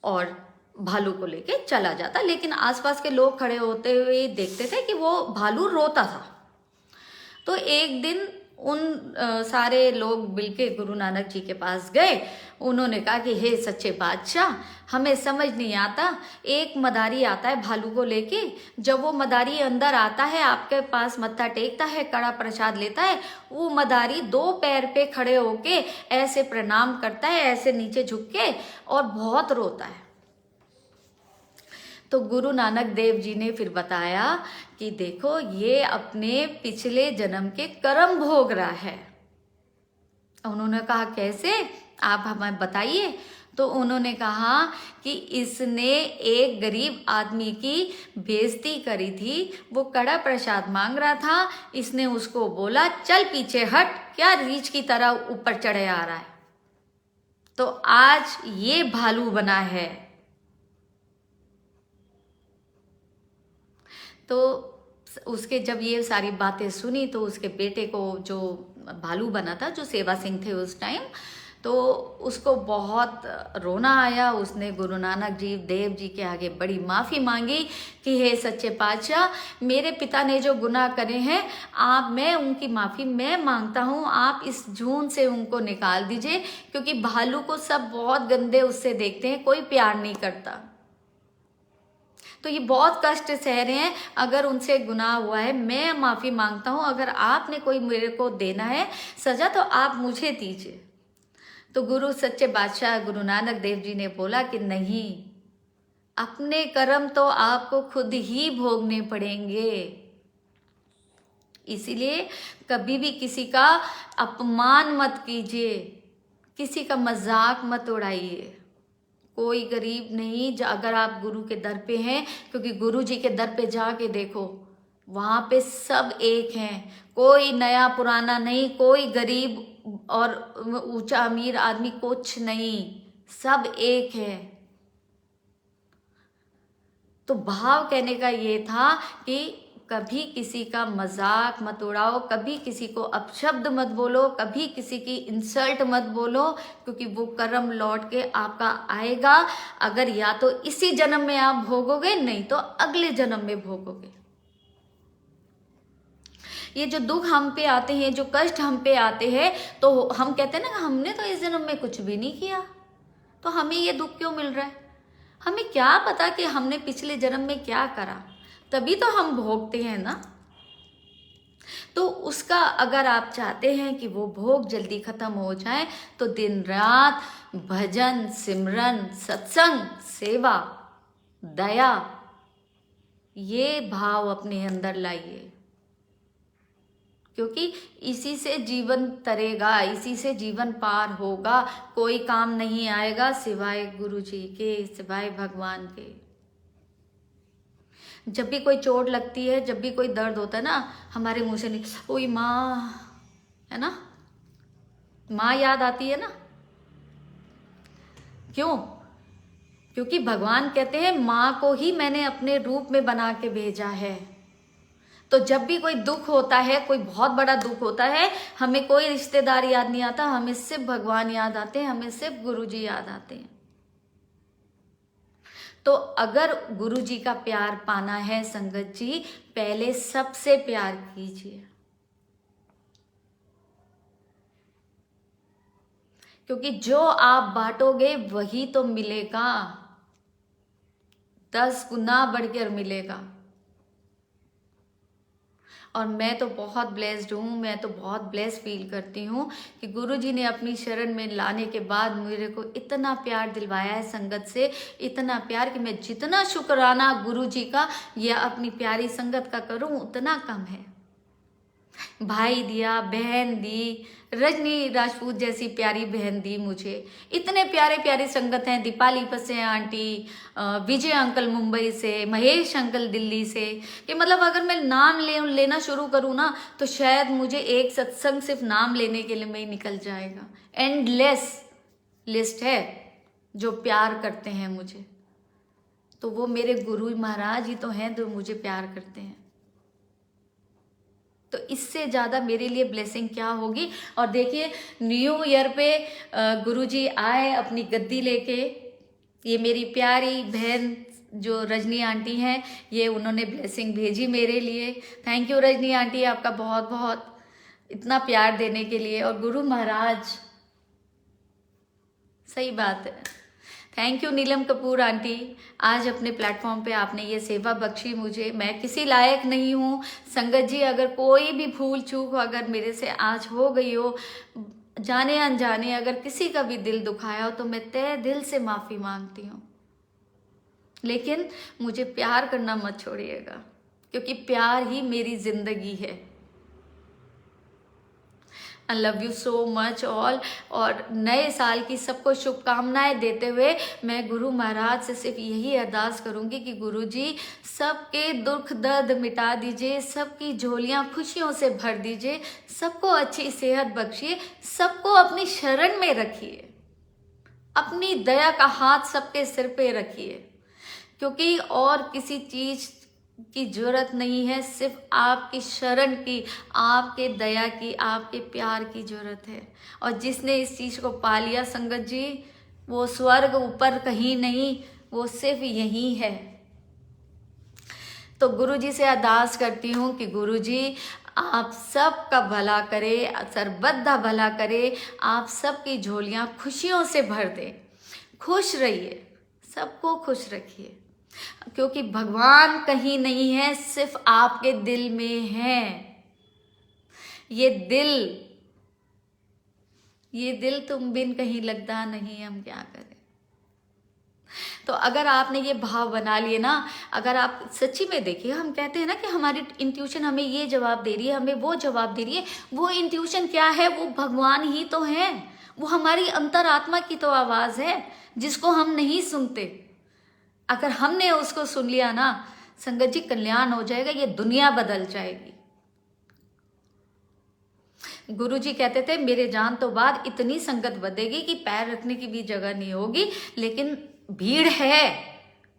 और भालू को लेके चला जाता। लेकिन आसपास के लोग खड़े होते हुए देखते थे कि वो भालू रोता था। तो एक दिन उन सारे लोग मिलके गुरु नानक जी के पास गए। उन्होंने कहा कि हे सच्चे बादशाह, हमें समझ नहीं आता, एक मदारी आता है भालू को लेके, जब वो मदारी अंदर आता है आपके पास मत्था टेकता है, कड़ा प्रसाद लेता है, वो मदारी 2 पैर पे खड़े होके ऐसे प्रणाम करता है, ऐसे नीचे झुक के, और बहुत रोता है। तो गुरु नानक देव जी ने फिर बताया कि देखो ये अपने पिछले जन्म के कर्म भोग रहा है। उन्होंने कहा कैसे, आप हमें बताइए। तो उन्होंने कहा कि इसने एक गरीब आदमी की बेइज्जती करी थी, वो कड़ा प्रसाद मांग रहा था, इसने उसको बोला चल पीछे हट, क्या रीछ की तरह ऊपर चढ़े आ रहा है, तो आज ये भालू बना है। तो उसके जब ये सारी बातें सुनी तो उसके बेटे को, जो भालू बना था, जो सेवा सिंह थे उस टाइम, तो उसको बहुत रोना आया। उसने गुरु नानक जी देव जी के आगे बड़ी माफ़ी मांगी कि हे सच्चे पातशाह, मेरे पिता ने जो गुनाह करे हैं, मैं उनकी माफ़ी मैं मांगता हूँ, आप इस जून से उनको निकाल दीजिए, क्योंकि भालू को सब बहुत गंदे उससे देखते हैं, कोई प्यार नहीं करता। तो ये बहुत कष्ट सह रहे हैं, अगर उनसे गुनाह हुआ है मैं माफ़ी मांगता हूँ, अगर आपने कोई मेरे को देना है सज़ा तो आप मुझे दीजिए। तो गुरु सच्चे बादशाह गुरु नानक देव जी ने बोला कि नहीं, अपने कर्म तो आपको खुद ही भोगने पड़ेंगे। इसीलिए कभी भी किसी का अपमान मत कीजिए, किसी का मजाक मत उड़ाइए। कोई गरीब नहीं, अगर आप गुरु के दर पे हैं, क्योंकि गुरु जी के दर पे जाके देखो, वहाँ पे सब एक हैं, कोई नया पुराना नहीं, कोई गरीब और ऊंचा अमीर आदमी कुछ नहीं, सब एक है। तो भाव कहने का ये था कि कभी किसी का मजाक मत उड़ाओ, कभी किसी को अपशब्द मत बोलो, कभी किसी की इंसल्ट मत बोलो, क्योंकि वो कर्म लौट के आपका आएगा। अगर या तो इसी जन्म में आप भोगोगे, नहीं तो अगले जन्म में भोगोगे। ये जो दुख हम पे आते हैं, जो कष्ट हम पे आते हैं, तो हम कहते हैं ना कि हमने तो इस जन्म में कुछ भी नहीं किया, तो हमें ये दुख क्यों मिल रहा है। हमें क्या पता कि हमने पिछले जन्म में क्या करा, तभी तो हम भोगते हैं ना। तो उसका अगर आप चाहते हैं कि वो भोग जल्दी खत्म हो जाए, तो दिन रात भजन, सिमरन, सत्संग, सेवा, दया, ये भाव अपने अंदर लाइए, क्योंकि इसी से जीवन तरेगा, इसी से जीवन पार होगा। कोई काम नहीं आएगा सिवाय गुरु जी के, सिवाय भगवान के। जब भी कोई चोट लगती है, जब भी कोई दर्द होता है ना, हमारे मुंह से नहीं, ओई माँ, है ना, माँ याद आती है ना। क्यों? क्योंकि भगवान कहते हैं माँ को ही मैंने अपने रूप में बना के भेजा है। तो जब भी कोई दुख होता है, कोई बहुत बड़ा दुख होता है, हमें कोई रिश्तेदार याद नहीं आता, हमें सिर्फ भगवान याद आते हैं, हमें सिर्फ गुरु जी याद आते हैं। तो अगर गुरु जी का प्यार पाना है संगत जी, पहले सबसे प्यार कीजिए, क्योंकि जो आप बांटोगे वही तो मिलेगा, 10 गुना बढ़कर मिलेगा। और मैं तो बहुत ब्लेस्ड हूँ, मैं तो बहुत ब्लेस फील करती हूँ कि गुरु जी ने अपनी शरण में लाने के बाद मेरे को इतना प्यार दिलवाया है संगत से, इतना प्यार कि मैं जितना शुक्राना गुरु जी का या अपनी प्यारी संगत का करूँ उतना कम है। भाई दिया, बहन दी, रजनी राजपूत जैसी प्यारी बहन दी मुझे, इतने प्यारे प्यारी संगत हैं, दीपाली पसे आंटी, विजय अंकल मुंबई से, महेश अंकल दिल्ली से, कि मतलब अगर मैं नाम लेना शुरू करूँ ना, तो शायद मुझे एक सत्संग सिर्फ नाम लेने के लिए में ही निकल जाएगा। एंडलेस लिस्ट है जो प्यार करते हैं मुझे, तो वो मेरे गुरु महाराज ही तो हैं जो मुझे प्यार करते हैं। तो इससे ज़्यादा मेरे लिए ब्लेसिंग क्या होगी। और देखिए न्यू ईयर पे गुरुजी आए अपनी गद्दी लेके, ये मेरी प्यारी बहन जो रजनी आंटी हैं, ये उन्होंने ब्लेसिंग भेजी मेरे लिए। थैंक यू रजनी आंटी, आपका बहुत बहुत इतना प्यार देने के लिए। और गुरु महाराज, सही बात है, thank you Neelam Kapoor aunty, आज अपने प्लेटफॉर्म पे आपने ये सेवा बख्शी मुझे। मैं किसी लायक नहीं हूँ संगत जी, अगर कोई भी भूल चूक अगर मेरे से आज हो गई हो, जाने अनजाने अगर किसी का भी दिल दुखाया हो, तो मैं तहे दिल से माफ़ी मांगती हूँ। लेकिन मुझे प्यार करना मत छोड़िएगा, क्योंकि प्यार ही मेरी जिंदगी है। I love you so much all. और नए साल की सबको शुभकामनाएं देते हुए मैं गुरु महाराज से सिर्फ यही अरदास करूंगी कि गुरु जी सबके दुख दर्द मिटा दीजिए, सबकी झोलियां खुशियों से भर दीजिए, सबको अच्छी सेहत बख्शिए, सबको अपनी शरण में रखिए, अपनी दया का हाथ सबके सिर पे रखिए, क्योंकि और किसी चीज की जरूरत नहीं है, सिर्फ आपकी शरण की, आपके दया की, आपके प्यार की जरूरत है। और जिसने इस चीज़ को पा लिया संगत जी, वो स्वर्ग ऊपर कहीं नहीं, वो सिर्फ यही है। तो गुरु जी से अरदास करती हूँ कि गुरु जी आप सबका भला करे, सर्वदा भला करे, आप सबकी झोलियाँ खुशियों से भर दे। खुश रहिए, सबको खुश रखिए, क्योंकि भगवान कहीं नहीं है, सिर्फ आपके दिल में है। ये दिल तुम बिन कहीं लगता नहीं, हम क्या करें। तो अगर आपने ये भाव बना लिए ना, अगर आप सच्ची में देखिए, हम कहते हैं ना कि हमारी इंट्यूशन हमें ये जवाब दे रही है, हमें वो जवाब दे रही है। वो इंट्यूशन क्या है? वो भगवान ही तो है, वो हमारी अंतरात्मा की तो आवाज है जिसको हम नहीं सुनते। अगर हमने उसको सुन लिया ना संगत जी, कल्याण हो जाएगा, ये दुनिया बदल जाएगी। गुरु जी कहते थे मेरे जान तो बाद इतनी संगत बदलेगी कि पैर रखने की भी जगह नहीं होगी, लेकिन भीड़ है।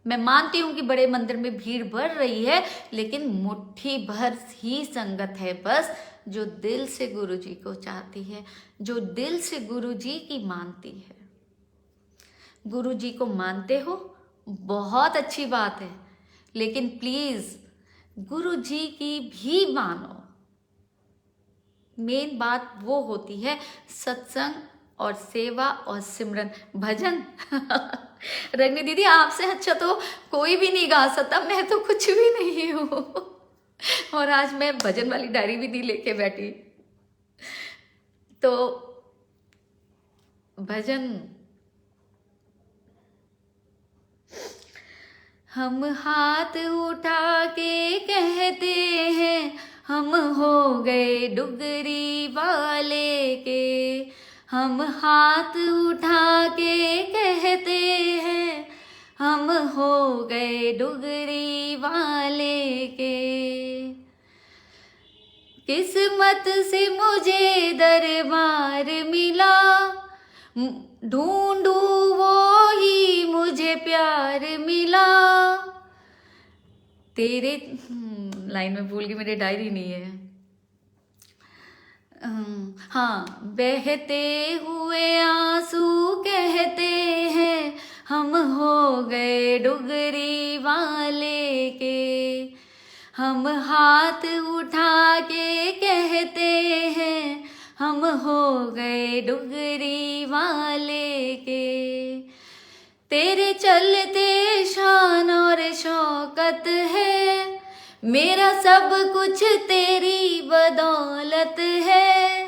मैं मानती हूं कि बड़े मंदिर में भीड़ बढ़ रही है, लेकिन मुट्ठी भर ही संगत है बस, जो दिल से गुरु जी को चाहती है, जो दिल से गुरु जी की मानती है। गुरु जी को मानते हो, बहुत अच्छी बात है, लेकिन प्लीज गुरु जी की भी मानो। मेन बात वो होती है सत्संग और सेवा और सिमरन, भजन। रंगनी दीदी आपसे अच्छा तो कोई भी नहीं गा सकता, मैं तो कुछ भी नहीं हूँ। और आज मैं भजन वाली डायरी भी नहीं लेके बैठी। तो भजन, हम हाथ उठा के कहते हैं हम हो गए डुगरी वाले के। हम हाथ उठा के कहते हैं हम हो गए डुगरी वाले के। किस्मत से मुझे दरबार मिला, ढूंढू वो ही मुझे प्यार मिला। तेरे लाइन में भूल गई, मेरी डायरी नहीं है। हाँ, बहते हुए आंसू कहते हैं हम हो गए डुगरी वाले के। हम हाथ उठा के कहते हैं हम हो गए डुगरी वाले के। तेरे चलते शान और शौकत है, मेरा सब कुछ तेरी बदौलत है।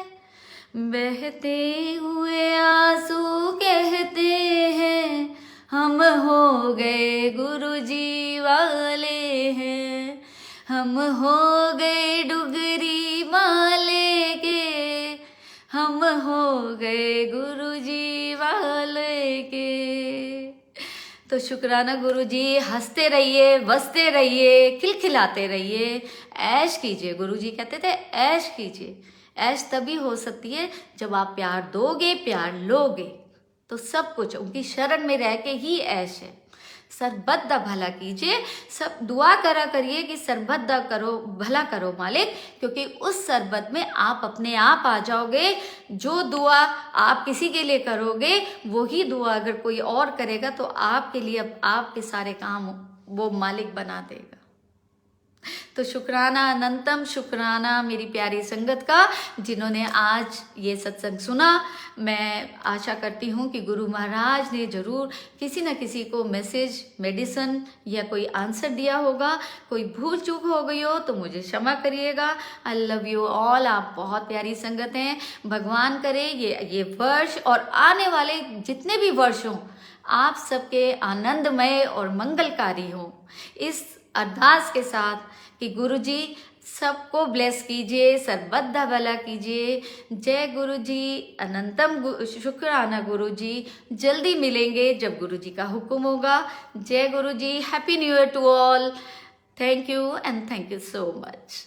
बहते हुए आंसू कहते हैं हम हो गए गुरुजी वाले हैं। हम हो गए डुगरी वाले के, हम हो गए गुरुजी वाले के। तो शुक्राना गुरुजी, हंसते रहिए, बसते रहिए, खिलखिलाते रहिए, ऐश कीजिए। गुरुजी कहते थे ऐश कीजिए। ऐश तभी हो सकती है जब आप प्यार दोगे, प्यार लोगे, तो सब कुछ उनकी शरण में रह के ही ऐश है। सर्वदा भला कीजिए, सब दुआ करा करिए कि सर्वदा करो, भला करो मालिक, क्योंकि उस सरबत में आप अपने आप आ जाओगे। जो दुआ आप किसी के लिए करोगे, वही दुआ अगर कोई और करेगा तो आपके लिए अब आपके सारे काम वो मालिक बना देगा। तो शुक्राना, अनंतम शुक्राना मेरी प्यारी संगत का, जिन्होंने आज ये सत्संग सुना। मैं आशा करती हूँ कि गुरु महाराज ने जरूर किसी न किसी को मैसेज, मेडिसिन या कोई आंसर दिया होगा। कोई भूल चूक हो गई हो तो मुझे क्षमा करिएगा। I love you all. आप बहुत प्यारी संगत हैं। भगवान करे ये वर्ष और आने वाले जितने भी वर्ष हों, आप सबके आनंदमय और मंगलकारी हों। इस अरदास के साथ कि गुरुजी सबको ब्लेस कीजिए, सर्वदा भला कीजिए। जय गुरुजी, अनंतम शुक्राना गुरुजी। जल्दी मिलेंगे जब गुरुजी का हुक्म होगा। जय Guruji, happy new year to all. Thank you and thank you so much.